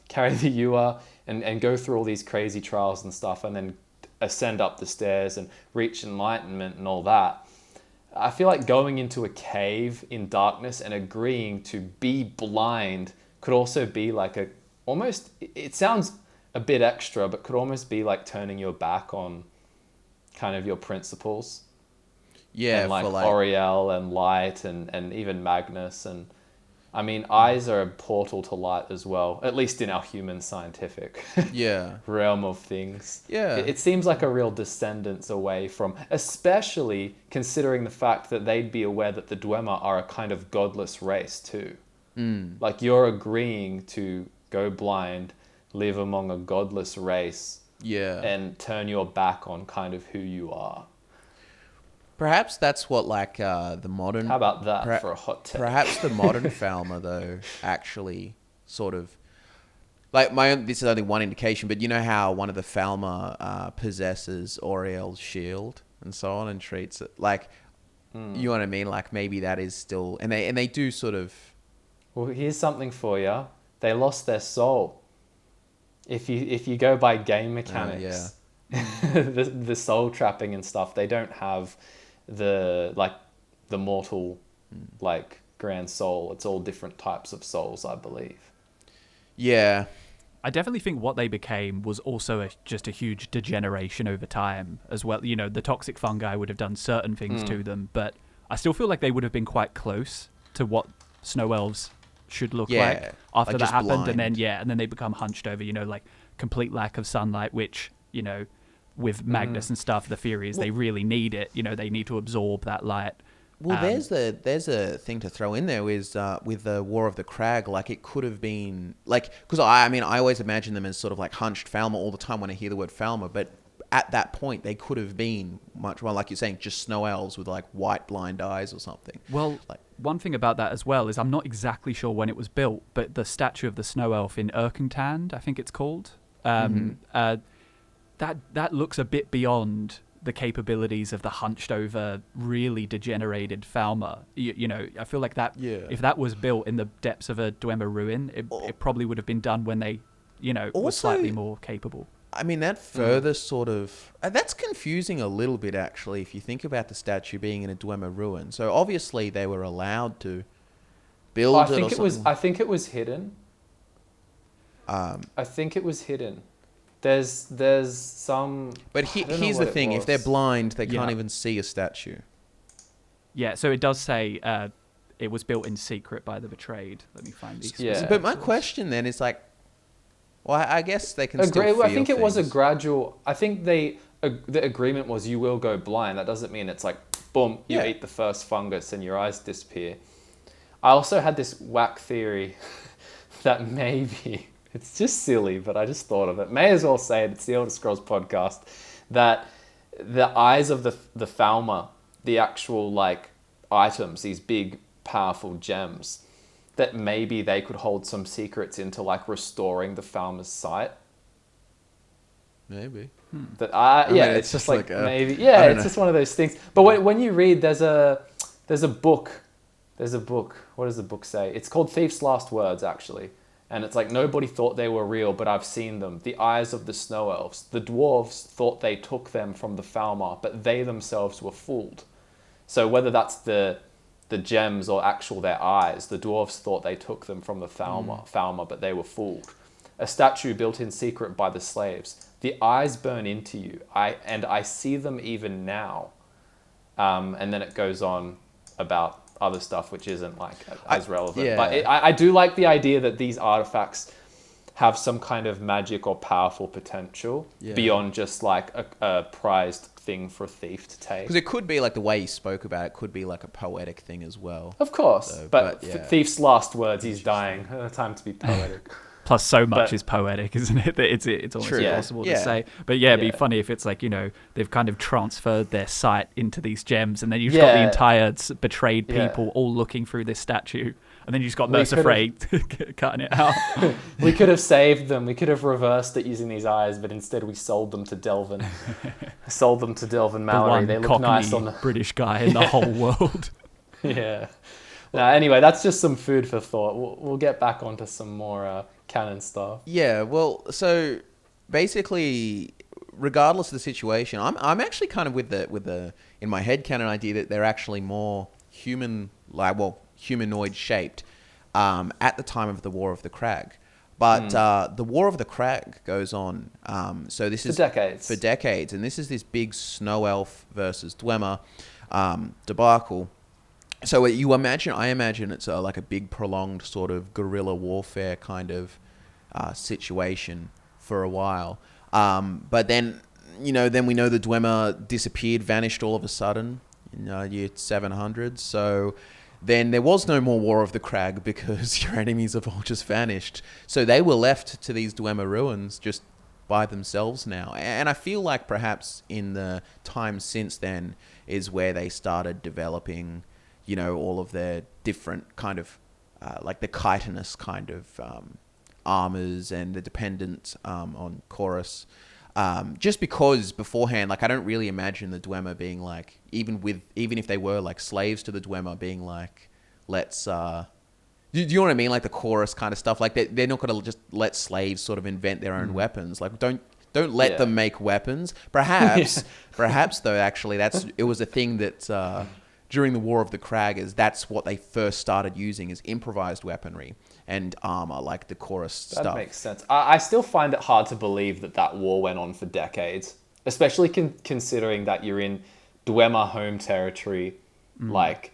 Carry the Ewa and go through all these crazy trials and stuff, and then ascend up the stairs and reach enlightenment and all that. I feel like going into a cave in darkness and agreeing to be blind could also be like it sounds a bit extra, but could almost be like turning your back on kind of your principles. Yeah, and like Auriel and Light and even Magnus and I mean, eyes are a portal to light as well, at least in our human scientific Yeah. realm of things. Yeah. It seems like a real descendants away from, especially considering the fact that they'd be aware that the Dwemer are a kind of godless race too. Like, you're agreeing to go blind, live among a godless race, Yeah. and turn your back on kind of who you are. Perhaps that's what like the modern. How about that for a hot take? Perhaps the modern Falmer though actually sort of like this is only one indication, but you know how one of the Falmer possesses Auriel's shield and so on and treats it like you know what I mean? Like maybe that is still and they do sort of. Well, here's something for you. They lost their soul. If you go by game mechanics, the soul trapping and stuff, they don't have the mortal like grand soul. It's all different types of souls, I believe. Yeah. I definitely think what they became was also just a huge degeneration over time as well. You know, the toxic fungi would have done certain things to them, but I still feel like they would have been quite close to what Snow Elves should look like after like that happened. blind. And then they become hunched over, you know, like complete lack of sunlight, which, you know, with Magnus and stuff, the theory is they really need it. You know, they need to absorb that light. Well, there's a thing to throw in there is with the War of the Crag, like it could have been like because I mean I always imagine them as sort of like hunched Falmer all the time when I hear the word Falmer, but at that point they could have been much more like you're saying just Snow Elves with like white blind eyes or something. Well, like, one thing about that as well is I'm not exactly sure when it was built, but the statue of the Snow Elf in Erkentand, I think it's called, that looks a bit beyond the capabilities of the hunched over, really degenerated Falmer. You know, I feel like that if that was built in the depths of a Dwemer ruin, it probably would have been done when they, you know, were slightly more capable. I mean, that further sort of... that's confusing a little bit, actually, if you think about the statue being in a Dwemer ruin. So, obviously, they were allowed to build I think it was hidden. I think it was hidden. There's some... But here's the thing. If they're blind, they can't even see a statue. Yeah, so it does say it was built in secret by the betrayed. Let me find these. Yeah. But my question then is like... Well, I guess they can still feel I think it was a things. gradual... I think the agreement was you will go blind. That doesn't mean it's like, boom, you eat the first fungus and your eyes disappear. I also had this whack theory that maybe... It's just silly, but I just thought of it. May as well say it. It's the Elder Scrolls podcast. That the eyes of the Falmer, the actual like items, these big, powerful gems, that maybe they could hold some secrets into like restoring the Falmer's sight. Maybe. That it's just like maybe. Yeah, it's just one of those things. But when you read, there's a book. There's a book. What does the book say? It's called Thief's Last Words, actually. And it's like, nobody thought they were real, but I've seen them. The eyes of the Snow Elves. The dwarves thought they took them from the Falmer, but they themselves were fooled. So whether that's the gems or their eyes, the dwarves thought they took them from the Falmer, but they were fooled. A statue built in secret by the slaves. The eyes burn into you. I see them even now. And then it goes on about other stuff which isn't like as relevant. Yeah. But I do like the idea that these artifacts have some kind of magic or powerful potential beyond just like a prized thing for a thief to take. Because it could be like the way he spoke about it could be like a poetic thing as well. Of course. So, but Thief's last words, he's dying. Time to be poetic. Plus, so much is poetic, isn't it? That it's almost impossible to say. But it'd be funny if it's like, you know, they've kind of transferred their sight into these gems, and then you've got the entire betrayed people all looking through this statue, and then you just got Mercer Frey cutting it out. We could have saved them. We could have reversed it using these eyes, but instead we sold them to Delvin. Mallory. They look nice on the British guy in the whole world. Yeah. Now, anyway, that's just some food for thought. We'll get back onto some more canon stuff. Yeah, well, so basically, regardless of the situation, I'm actually kind of with the in my head canon idea that they're actually more humanoid shaped at the time of the War of the Crag. But the War of the Crag goes on. So this is for decades, and this is this big Snow Elf versus Dwemer debacle. So I imagine it's like a big prolonged sort of guerrilla warfare kind of situation for a while. But then, then we know the Dwemer disappeared, vanished all of a sudden in year 700. So then there was no more War of the Crag because your enemies have all just vanished. So they were left to these Dwemer ruins just by themselves now. And I feel like perhaps in the time since then is where they started developing, all of their different kind of, like the chitinous kind of armors and the dependent on chorus. Just because beforehand, like I don't really imagine the Dwemer being like, even if they were like slaves to the Dwemer, being like, let's do you know what I mean? Like the chorus kind of stuff. Like they're not going to just let slaves sort of invent their own weapons. Like don't let them make weapons. Perhaps though, actually, it was a thing that during the War of the Craggers, that's what they first started using is improvised weaponry and armor, like the chorus stuff. That makes sense. I still find it hard to believe that war went on for decades, especially considering that you're in Dwemer home territory, like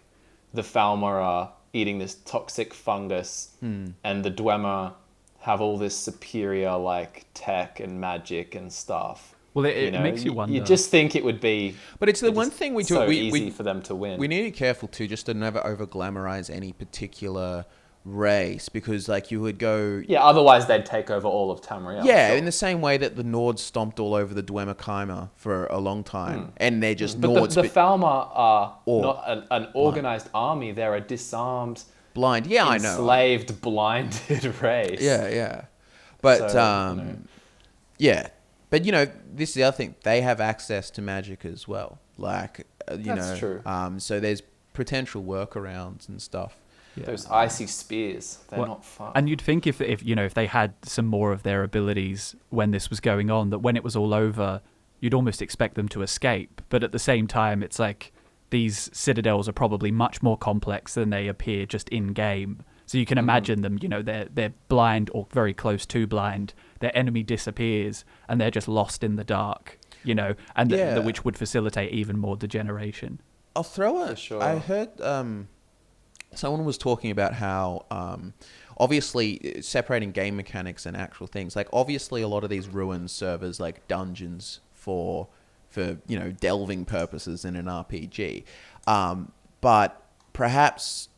the Falmer are eating this toxic fungus, and the Dwemer have all this superior like tech and magic and stuff. Well, it makes you wonder. You just think it would be, but it's the one thing we do. So easy for them to win. We need to be careful too, just to never over glamorize any particular race, because like you would go, otherwise they'd take over all of Tamriel. in the same way that the Nords stomped all over the Dwemer Kaimer for a long time, and they're just but Nords. The Falmer are not an organized army. They're a disarmed, blind. Yeah, I know. Enslaved, blinded race. Yeah. But So, but this is the other thing. They have access to magic as well. Like That's true. So there's potential workarounds and stuff. Yeah. Those icy spears, they're not fun. And you'd think if they had some more of their abilities when this was going on, that when it was all over, you'd almost expect them to escape. But at the same time, it's like these citadels are probably much more complex than they appear just in game. So you can imagine them, they're blind or very close to blind. Their enemy disappears and they're just lost in the dark, and which would facilitate even more degeneration. I'll throw it. Sure. I heard someone was talking about how obviously separating game mechanics and actual things. Like obviously a lot of these ruins serve as like dungeons for delving purposes in an RPG. But perhaps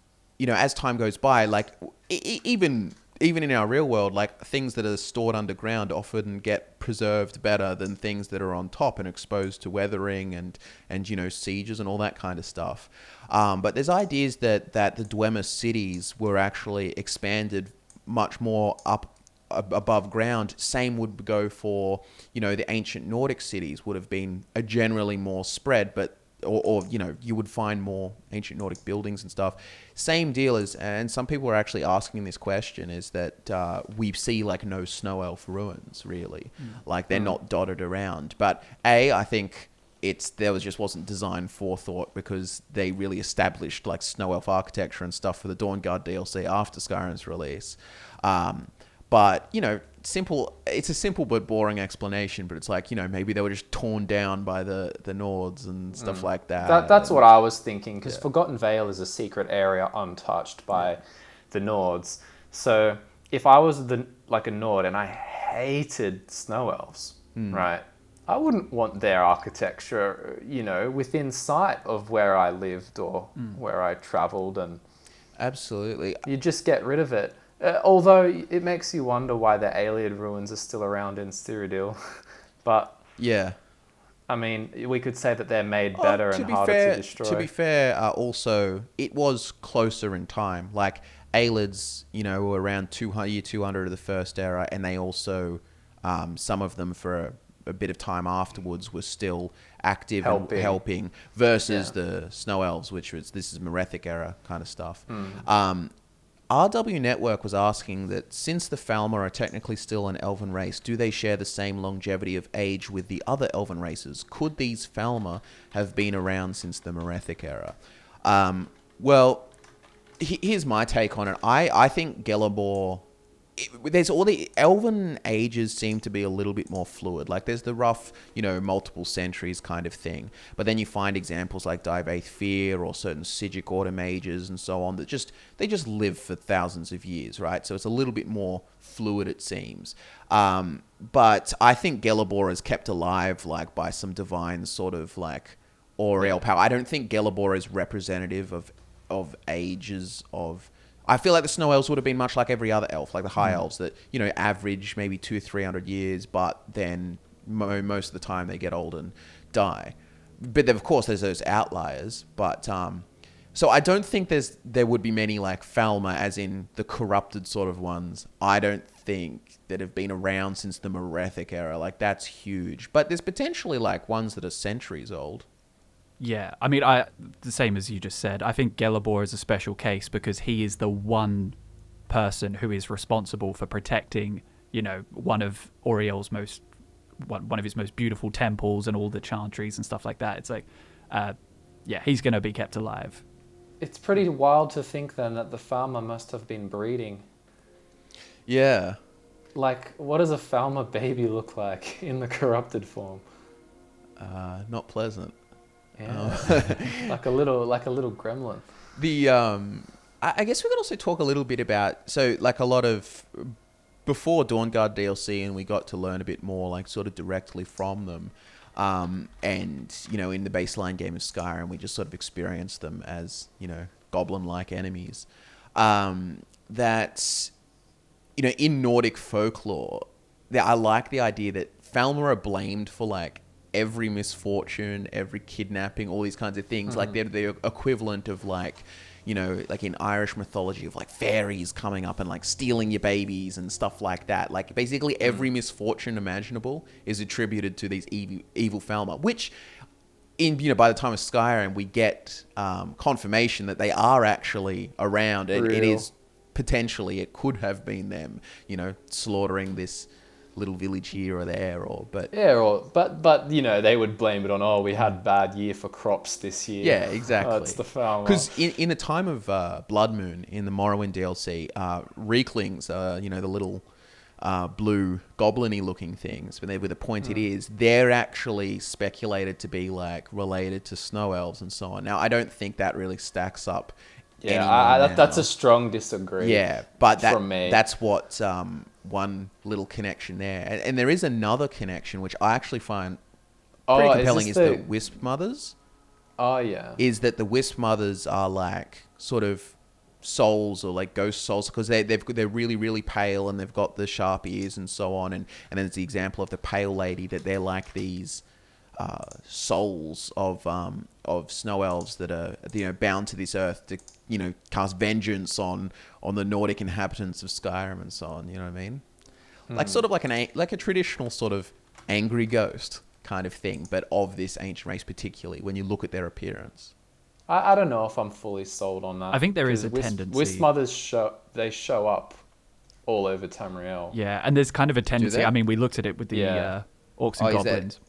as time goes by, like even in our real world, like things that are stored underground often get preserved better than things that are on top and exposed to weathering and sieges and all that kind of stuff. But there's ideas that the Dwemer cities were actually expanded much more up above ground. Same would go for the ancient Nordic cities would have been generally more spread, but or you would find more ancient Nordic buildings and stuff. Same deal and some people are actually asking this question, is that we see like no Snow Elf ruins really, like they're not dotted around. But I think wasn't designed forethought, because they really established like Snow Elf architecture and stuff for the Dawnguard DLC after Skyrim's release. But it's a simple but boring explanation, but it's like, maybe they were just torn down by the Nords and stuff like that. That's what I was thinking, because Forgotten Vale is a secret area untouched by the Nords. So if I was a Nord and I hated Snow Elves, right, I wouldn't want their architecture, within sight of where I lived or where I traveled, and absolutely, you just get rid of it. Although it makes you wonder why the Ayleid ruins are still around in Cyrodiil. But yeah, I mean, we could say that they're made better and harder to destroy. To be fair, also it was closer in time. Like Ayleids, were around year 200 of the First Era, and they also some of them for a bit of time afterwards were still active and helping versus the Snow Elves, this is Merethic era kind of stuff. RW Network was asking that since the Falmer are technically still an elven race, do they share the same longevity of age with the other elven races? Could these Falmer have been around since the Merethic era? Well, here's my take on it. I think Gelabor there's all the elven ages seem to be a little bit more fluid. Like there's the rough, multiple centuries kind of thing. But then you find examples like Divaith Fear or certain Sigic Order mages and so on that they just live for thousands of years, right? So it's a little bit more fluid, it seems. But I think Gelabor is kept alive like by some divine sort of like Aureal power. I don't think Gelabor is representative of ages of... I feel like the Snow Elves would have been much like every other elf, like the High Elves that, average maybe 200-300 years, but then most of the time they get old and die. But then, of course, there's those outliers. But so I don't think there would be many like Falmer, as in the corrupted sort of ones. I don't think that have been around since the Merethic era. Like that's huge. But there's potentially like ones that are centuries old. Yeah, I mean, the same as you just said. I think Gelabor is a special case because he is the one person who is responsible for protecting, one of Auriel's one of his most beautiful temples and all the chantries and stuff like that. It's like, he's going to be kept alive. It's pretty wild to think then that the Falmer must have been breeding. Yeah. Like, what does a Falmer baby look like in the corrupted form? Not pleasant. Yeah, like a little gremlin. I guess we could also talk a little bit about, so like a lot of before Dawnguard DLC, and we got to learn a bit more like sort of directly from them, and in the baseline game of Skyrim we just sort of experienced them as goblin-like enemies. That in Nordic folklore, I like the idea that Falmer are blamed for like every misfortune, every kidnapping, all these kinds of things. Like they're the equivalent of like, like in Irish mythology of like fairies coming up and like stealing your babies and stuff like that. Like basically every misfortune imaginable is attributed to these evil Falmer, which by the time of Skyrim, we get confirmation that they are actually around. And it is potentially, it could have been them, slaughtering this little village here or there, but they would blame it on, we had bad year for crops this year. Yeah, exactly. That's the Falmer. Because in the time of Blood Moon in the Morrowind DLC, Reeklings, the little blue goblin-y looking things, but with the pointed ears, they're actually speculated to be like related to Snow Elves and so on. Now, I don't think that really stacks up. Yeah, that's a strong disagree. Yeah, but from me. That's what one little connection there, and there is another connection which I actually find pretty compelling. Is the Wisp Mothers? Oh yeah. Is that the Wisp Mothers are like sort of souls or like ghost souls because they're really really pale and they've got the sharp ears and so on, and then there's the example of the Pale Lady that they're like these souls of Snow Elves that are bound to this earth to cast vengeance on the Nordic inhabitants of Skyrim and so on. You know what I mean? Like sort of like a traditional sort of angry ghost kind of thing, but of this ancient race particularly. When you look at their appearance, I don't know if I'm fully sold on that. I think there is a tendency. Wisp Mothers show up all over Tamriel. Yeah, and there's kind of a tendency. I mean, we looked at it with the orcs and goblins.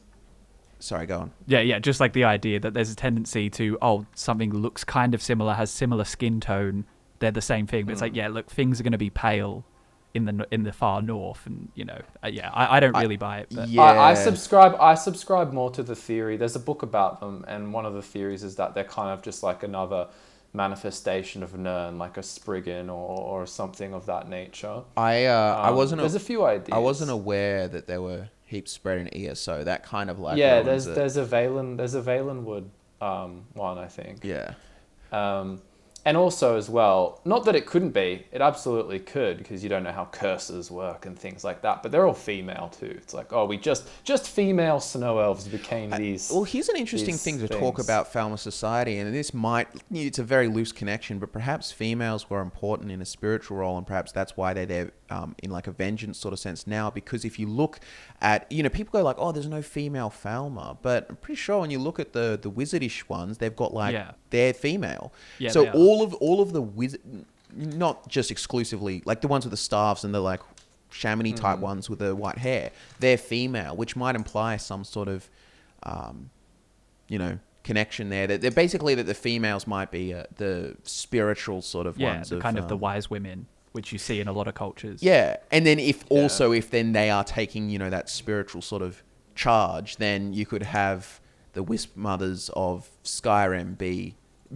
Sorry, go on. Yeah, just like the idea that there's a tendency to, something looks kind of similar, has similar skin tone, they're the same thing, but it's like, look, things are going to be pale in the far north, and I don't really buy it. But I subscribe more to the theory. There's a book about them, and one of the theories is that they're kind of just like another manifestation of Nirn, like a Spriggan or something of that nature. I wasn't. There's a few ideas. I wasn't aware that there were heaps spread in ESO. That kind of like there's a Valenwood one, I think. Yeah. And also as well, not that it couldn't be, it absolutely could, because you don't know how curses work and things like that, but they're all female too. It's like, we just female Snow Elves became these. Well, here's an interesting thing to talk about Falmer society, and it's a very loose connection, but perhaps females were important in a spiritual role, and perhaps that's why they're there in like a vengeance sort of sense now, because if you look at, people go like, there's no female Falmer, but I'm pretty sure when you look at the wizardish ones, they've got like, they're female. Yeah, so all of the wizard, not just exclusively, like the ones with the staffs and the like Chamonix type ones with the white hair, they're female, which might imply some sort of, connection there. That they're basically that the females might be the spiritual sort of ones. Yeah, kind of the wise women. which you see in a lot of cultures. Yeah, and then if then they are taking, you know, that spiritual sort of charge, then you could have the Wisp Mothers of Skyrim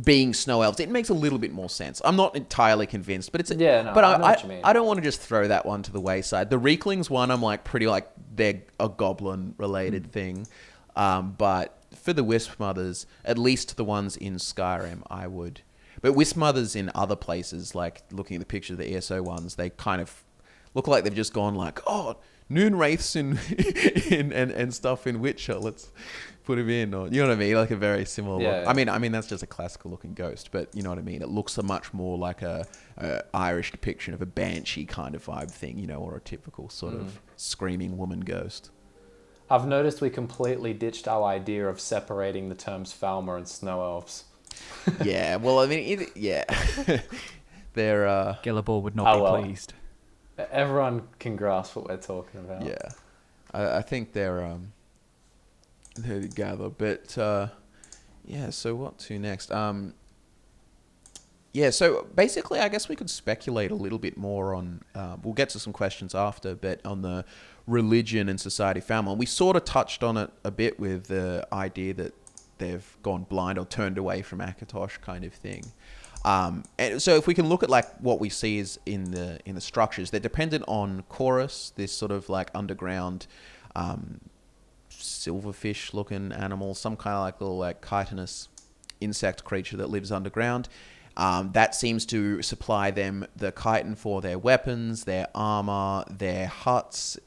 being Snow Elves. It makes a little bit more sense. I'm not entirely convinced, but it's I know what you mean. I don't want to just throw that one to the wayside. The Reeklings one, I'm like pretty like they're a goblin related thing, but for the Wisp Mothers, at least the ones in Skyrim, I would. But Wisp Mothers in other places, like looking at the picture of the ESO ones, they kind of look like they've just gone like, oh, Noon Wraiths and stuff in Witcher. Let's put him in, or you know what I mean, like a very similar look. Yeah. I mean that's just a classical looking ghost, but you know what I mean. It looks a much more like a Irish depiction of a banshee kind of vibe thing, you know, or a typical sort of screaming woman ghost. I've noticed we completely ditched our idea of separating the terms Falmer and Snow Elves. Yeah, well, I mean, they're Gillibor would not be pleased. Everyone can grasp what we're talking about. Yeah, I think they're together, but yeah. So what to next? Yeah. So basically, I guess we could speculate a little bit more on. We'll get to some questions after, but on the religion and society family, we sort of touched on it a bit with the idea that they've gone blind or turned away from Akatosh, kind of thing. And so if we can look at like what we see is in the structures, they're dependent on Chorus, this sort of like underground silverfish looking animal, some kind of like little like chitinous insect creature that lives underground. That seems to supply them the chitin for their weapons, their armor, their huts,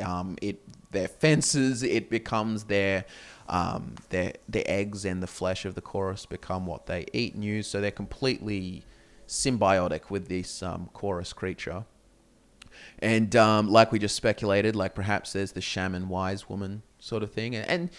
their fences. It becomes their eggs and the flesh of the Chorus become what they eat and use. So they're completely symbiotic with this Chorus creature. And like we just speculated, like perhaps there's the shaman wise woman sort of thing. And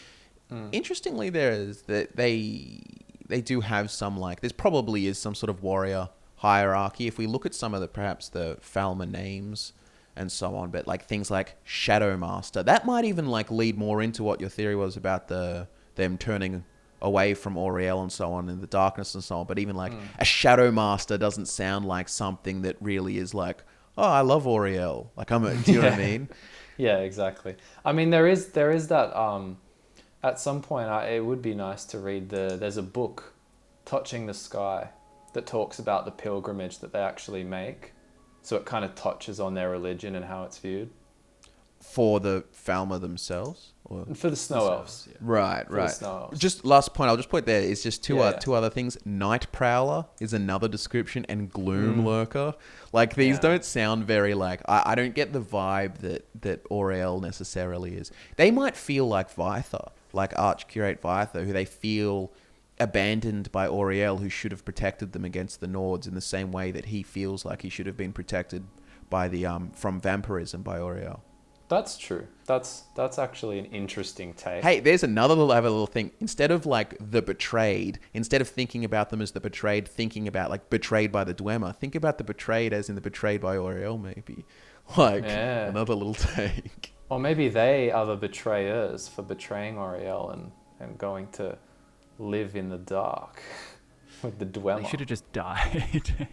interestingly, there is that they do have some like, there's probably is some sort of warrior hierarchy. If we look at some of perhaps the Falmer names and so on, but like things like Shadow Master, that might even like lead more into what your theory was about them turning away from Auriel and so on in the darkness and so on. But even like a Shadow Master doesn't sound like something that really is like, oh, I love Auriel. Like do you know what I mean? Yeah, exactly. I mean, there is that, at some point, it would be nice to read there's a book, Touching the Sky, that talks about the pilgrimage that they actually make. So it kind of touches on their religion and how it's viewed. For the Falmer themselves? Or? For the Snow Elves. Yeah. Right. The Snow Elves. Just last point, I'll just point there, is just two other things. Night Prowler is another description, and Gloom Lurker. Like, these don't sound very like... I don't get the vibe that Auriel necessarily is. They might feel like Vytha, like Archcurate Vytha, who they feel abandoned by Auriel, who should have protected them against the Nords in the same way that he feels like he should have been protected by the from vampirism by Auriel. That's true. That's actually an interesting take. Hey, there's another little thing. Instead of like the betrayed, instead of thinking about them as the betrayed, thinking about like betrayed by the Dwemer, think about the betrayed as in the betrayed by Auriel, maybe. Like another little take. Or maybe they are the betrayers for betraying Auriel and going to live in the dark with the Dwemer. They should have just died.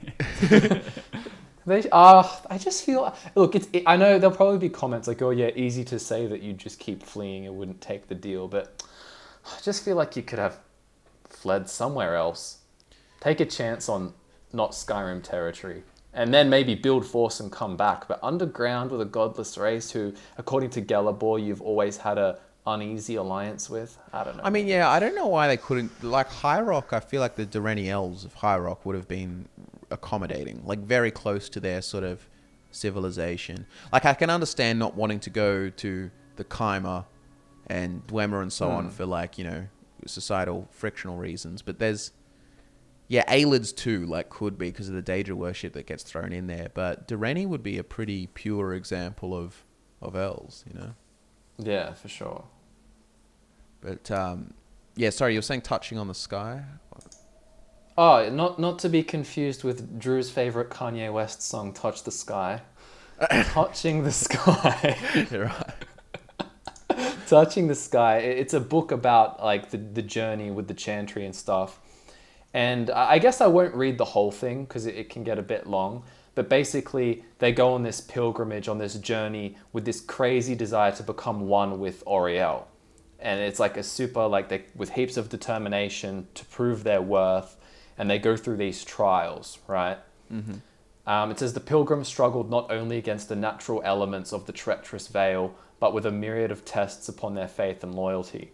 I just feel... Look, I know there'll probably be comments like, oh yeah, easy to say that you just keep fleeing and wouldn't take the deal, but I just feel like you could have fled somewhere else. Take a chance on not Skyrim territory, and then maybe build force and come back. But underground with a godless race who, according to Gellibor, you've always had a uneasy alliance with. I don't know. I mean, yeah, I don't know why they couldn't... Like, High Rock, I feel like the Durrani Elves of High Rock would have been accommodating, like very close to their sort of civilization. Like, I can understand not wanting to go to the Kaimer and Dwemer and so on for, like, you know, societal frictional reasons, but there's... Yeah, Aelids too, like, could be because of the Daedra worship that gets thrown in there, but Durrani would be a pretty pure example of elves, you know? Yeah, for sure. But, yeah, sorry, you were saying Touching on the Sky? Oh, not to be confused with Drew's favorite Kanye West song, Touch the Sky. Touching the Sky. You're right. Touching the Sky. It's a book about like the journey with the Chantry and stuff. And I guess I won't read the whole thing because it can get a bit long. But basically, they go on this pilgrimage, on this journey with this crazy desire to become one with Auriel. And it's like a super, like, they, with heaps of determination to prove their worth, and they go through these trials, right? It says the pilgrims struggled not only against the natural elements of the treacherous veil, but with a myriad of tests upon their faith and loyalty.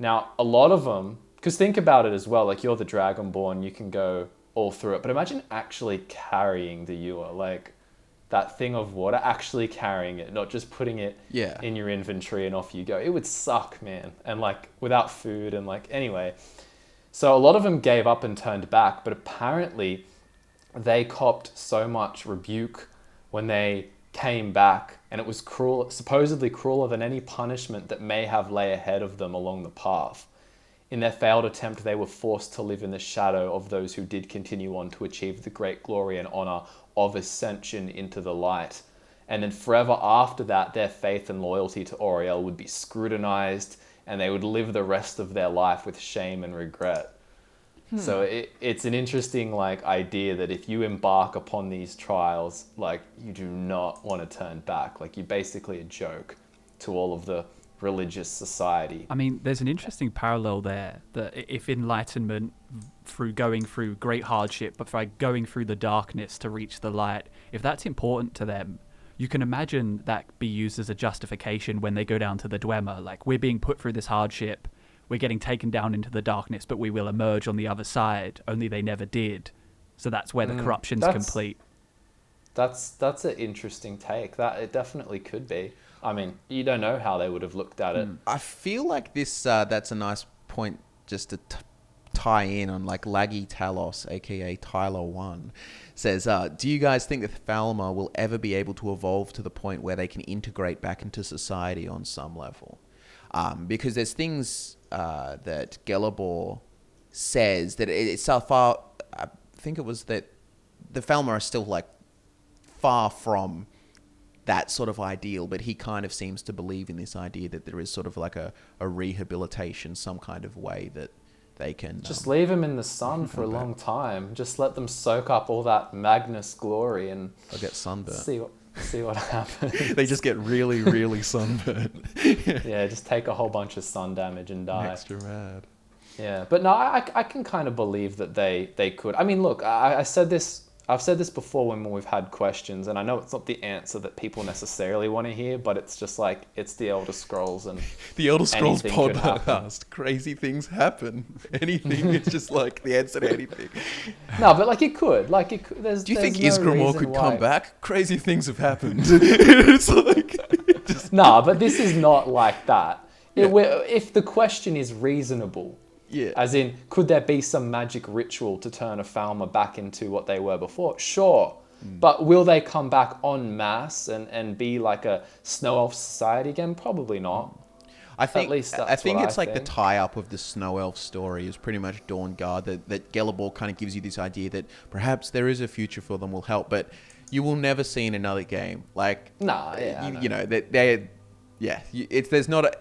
Now, a lot of them, because think about it as well, like, you're the Dragonborn, you can go all through it, but imagine actually carrying the Ewer, like that thing of water, actually carrying it, not just putting it in your inventory and off you go. It would suck, man. And like without food and like, anyway. So a lot of them gave up and turned back, but apparently they copped so much rebuke when they came back, and it was cruel, supposedly crueler than any punishment that may have lay ahead of them along the path. In their failed attempt, they were forced to live in the shadow of those who did continue on to achieve the great glory and honor of ascension into the light. And then forever after that, their faith and loyalty to Auriel would be scrutinized, and they would live the rest of their life with shame and regret. So it's an interesting like idea that if you embark upon these trials, like, you do not want to turn back. Like, you're basically a joke to all of the religious society. I mean, there's an interesting parallel there, that if enlightenment through going through great hardship, but by going through the darkness to reach the light, if that's important to them, you can imagine that be used as a justification when they go down to the Dwemer. Like, we're being put through this hardship, we're getting taken down into the darkness, but we will emerge on the other side, only they never did. So that's where the corruption's complete. That's an interesting take. That it definitely could be. I mean, you don't know how they would have looked at it. I feel like this that's a nice point just to tie in on, like, Laggy Talos, aka Tyler1, says, do you guys think that Falmer will ever be able to evolve to the point where they can integrate back into society on some level? Because there's things that Gelabor says that it's so far, I think it was that the Falmer are still, like, far from that sort of ideal, but he kind of seems to believe in this idea that there is sort of like a rehabilitation, some kind of way that they can... Just leave them in the sun for a long time. Just let them soak up all that Magnus glory and... They'll get sunburned. See what happens. They just get really, really sunburned. Yeah, just take a whole bunch of sun damage and die. Extra rad. Yeah, but no, I can kind of believe that they could. I mean, look, I've said this before when we've had questions, and I know it's not the answer that people necessarily want to hear, but it's just like, it's the Elder Scrolls, and the Elder Scrolls podcast. Crazy things happen. Anything, it's just like the answer to anything. No, but like it could. Do you think Isgramor could come back? Crazy things have happened. It's like... No, but this is not like that. Yeah. If the question is reasonable... Yeah. As in, could there be some magic ritual to turn a Falmer back into what they were before? Sure. But will they come back en masse and be like a Snow Elf society again? Probably not. I think it's like think. the tie-up of the Snow Elf story is pretty much Dawnguard, that Gelabor kind of gives you this idea that perhaps there is a future for them, will help, but you will never see in another game. Like, you know, there's not a...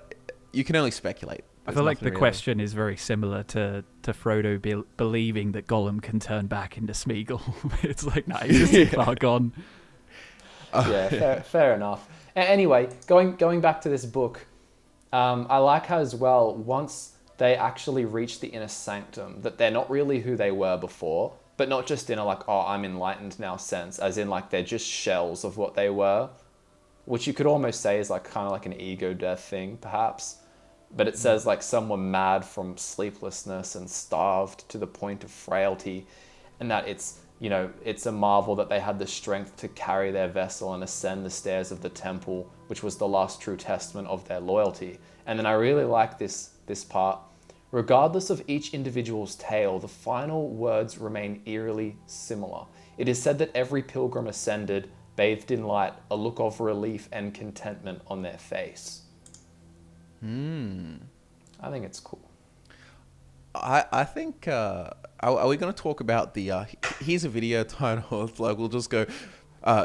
You can only speculate. I feel like the question is very similar to Frodo believing that Gollum can turn back into Smeagol. It's like, no, he's just far gone. Fair enough. Anyway, going back to this book, I like how as well, once they actually reach the inner sanctum, that they're not really who they were before, but not just in a like, oh, I'm enlightened now sense, as in like they're just shells of what they were, which you could almost say is like kind of like an ego death thing, perhaps. But it says like some were mad from sleeplessness and starved to the point of frailty, and that it's a marvel that they had the strength to carry their vessel and ascend the stairs of the temple, which was the last true testament of their loyalty. And then I really like this part. Regardless of each individual's tale, the final words remain eerily similar. It is said that every pilgrim ascended, bathed in light, a look of relief and contentment on their face. I think it's cool. I think, are we going to talk about the, here's a video title, it's like, we'll just go,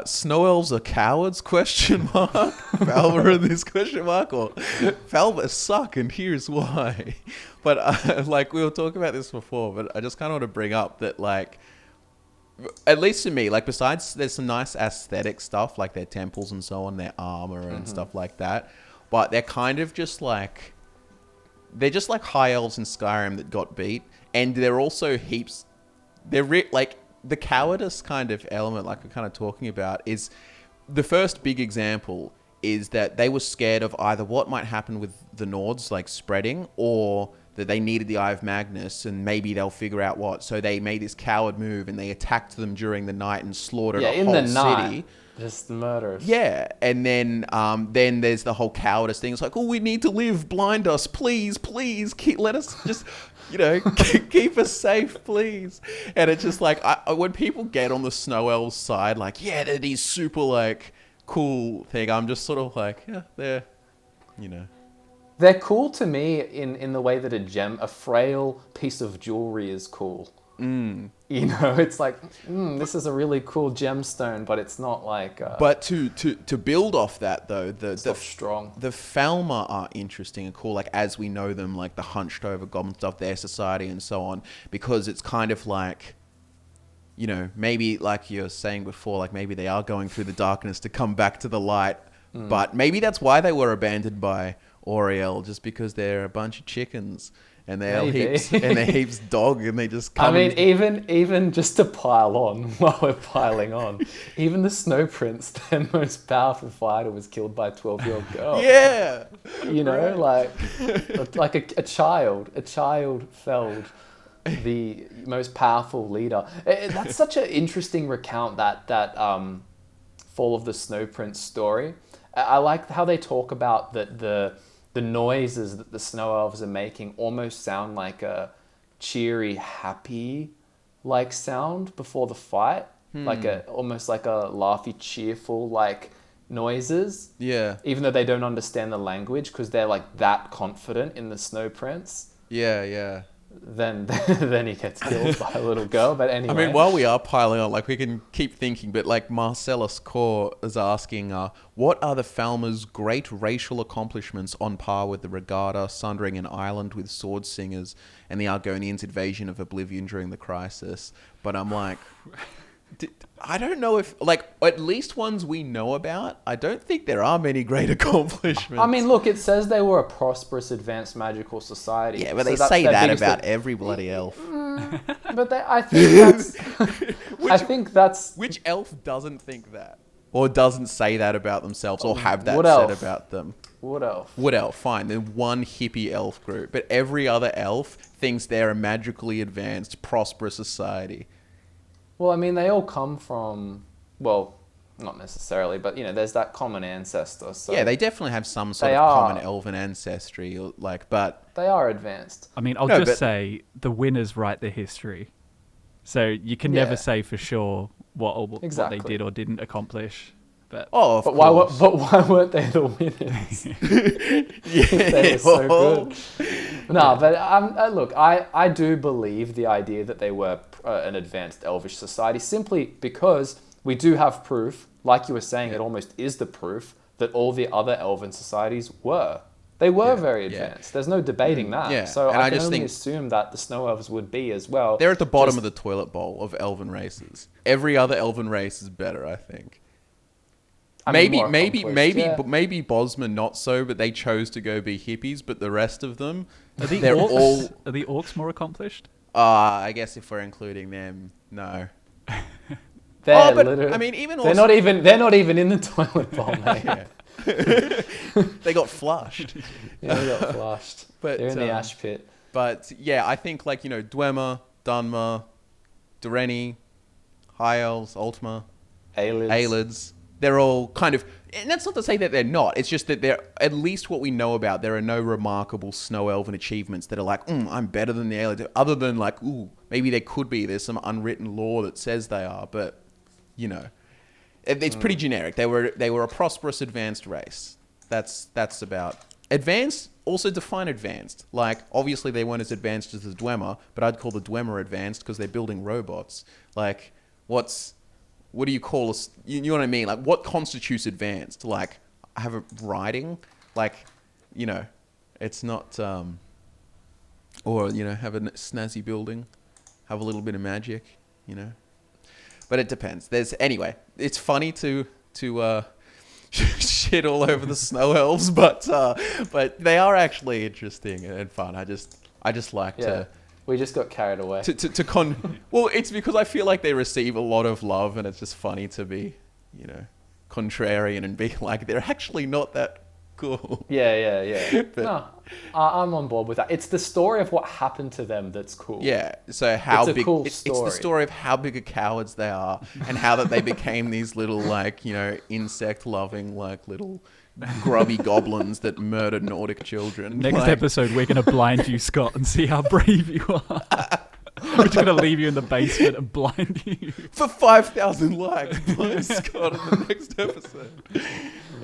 Snow Elves are cowards, question mark, Falmer in this question mark, or Falmer suck and here's why. But like, we were talking about this before, but I just kind of want to bring up that, like, at least to me, like besides there's some nice aesthetic stuff like their temples and so on, their armor and stuff like that, but they're kind of just like they're just like high elves in Skyrim that got beat, and they're also heaps. Like the cowardice kind of element, like we're kind of talking about, is the first big example is that they were scared of either what might happen with the Nords like spreading, or that they needed the Eye of Magnus and maybe they'll figure out what. So they made this coward move and they attacked them during the night and slaughtered a whole city. Just murders. Yeah, and then there's the whole cowardice thing. It's like, oh, we need to live. Blind us, please, let us just, keep us safe, please. And it's just like when people get on the Snow Elves side, like, yeah, they're these super like cool thing. I'm just sort of like, yeah, they're, They're cool to me in the way that a frail piece of jewelry is cool. It's like, this is a really cool gemstone, but it's not like... But to build off that, though, the strong. The Falmer are interesting and cool, like, as we know them, like the hunched over goblin stuff, their society and so on, because it's kind of like, maybe like you were saying before, like maybe they are going through the darkness to come back to the light, but maybe that's why they were abandoned by Oriel, just because they're a bunch of chickens. And they're heaps dog, and they just come. I mean, even just to pile on while we're piling on, even the Snow Prince, their most powerful fighter, was killed by a 12-year-old girl. Yeah, like a child felled the most powerful leader. That's such an interesting recount, that Fall of the Snow Prince story. I like how they talk about that the noises that the Snow Elves are making almost sound like a cheery, happy like sound before the fight, almost like a laughy, cheerful like noises. Yeah. Even though they don't understand the language, because they're like that confident in the Snow Prince. Yeah, yeah. Then he gets killed by a little girl. But anyway, I mean, while we are piling on, like we can keep thinking, but like Marcellus Core is asking, what are the Falmer's great racial accomplishments on par with the Regatta, sundering an island with sword singers, and the Argonians' invasion of Oblivion during the Crisis? But I'm like, I don't know if, like, at least ones we know about, I don't think there are many great accomplishments. I mean, look, it says they were a prosperous, advanced magical society. Yeah, but they say that about every bloody elf. But I think that's... Which elf doesn't think that? Or doesn't say that about themselves, or have that said about them? Wood elf. Wood elf, fine. They're one hippie elf group. But every other elf thinks they're a magically advanced, prosperous society. Well, I mean, they all come from, well, not necessarily, but, there's that common ancestor. So yeah, they definitely have some sort of common elven ancestry, but... They are advanced. I mean, I'll say the winners write the history. So you can never say for sure what they did or didn't accomplish. But why weren't they the winners? They were so good. No, but look, I do believe the idea that they were an advanced elvish society, simply because we do have proof, like you were saying, it almost is the proof that all the other elven societies were. They were very advanced. There's no debating that. Yeah. So and I can only assume that the Snow Elves would be as well. They're at the bottom of the toilet bowl of elven races. Every other elven race is better, I think. Maybe Bosman not so, but they chose to go be hippies. But the rest of them, are the orcs more accomplished? I guess if we're including them, no. They're not even in the toilet bowl, mate. They got flushed. Yeah, they got flushed. But they're in the ash pit. But yeah, I think Dwemer, Dunmer, Dureni, High Elves, Ultima, Aelids. They're all kind of, and that's not to say that they're not. It's just that they're, at least what we know about, there are no remarkable Snow Elven achievements that are like, I'm better than the Aelids. Other than like, maybe they could be. There's some unwritten law that says they are, but it's pretty generic. They were a prosperous, advanced race. That's about advanced. Also define advanced. Like, obviously they weren't as advanced as the Dwemer, but I'd call the Dwemer advanced because they're building robots. Like, what do you call us? You know what I mean? Like, what constitutes advanced? Like, have a writing? Like, it's not, or, have a snazzy building, have a little bit of magic, But it depends. Anyway, it's funny to shit all over the Snow Elves, but they are actually interesting and fun. I just like to. We just got carried away. Well, it's because I feel like they receive a lot of love, and it's just funny to be, contrarian and be like, they're actually not that cool. Yeah. But, no, I'm on board with that. It's the story of what happened to them that's cool. Yeah. So it's the story of how big of cowards they are, and how that they became these little insect-loving little grubby goblins that murdered Nordic children. Next episode, we're going to blind you, Scott, and see how brave you are. We're just going to leave you in the basement and blind you. For 5,000 likes, blind Scott in the next episode.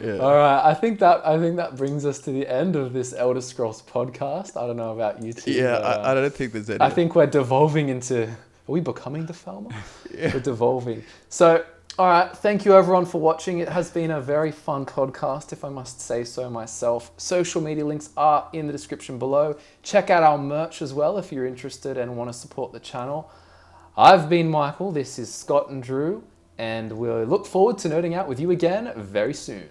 Yeah. All right, I think that brings us to the end of this Elder Scrolls podcast. I don't know about you two. Yeah, I don't think there's any. I think we're devolving into... Are we becoming the Falmer? Yeah. We're devolving. So... All right, thank you everyone for watching. It has been a very fun podcast, if I must say so myself. Social media links are in the description below. Check out our merch as well if you're interested and want to support the channel. I've been Michael, this is Scott and Drew, and we'll look forward to nerding out with you again very soon.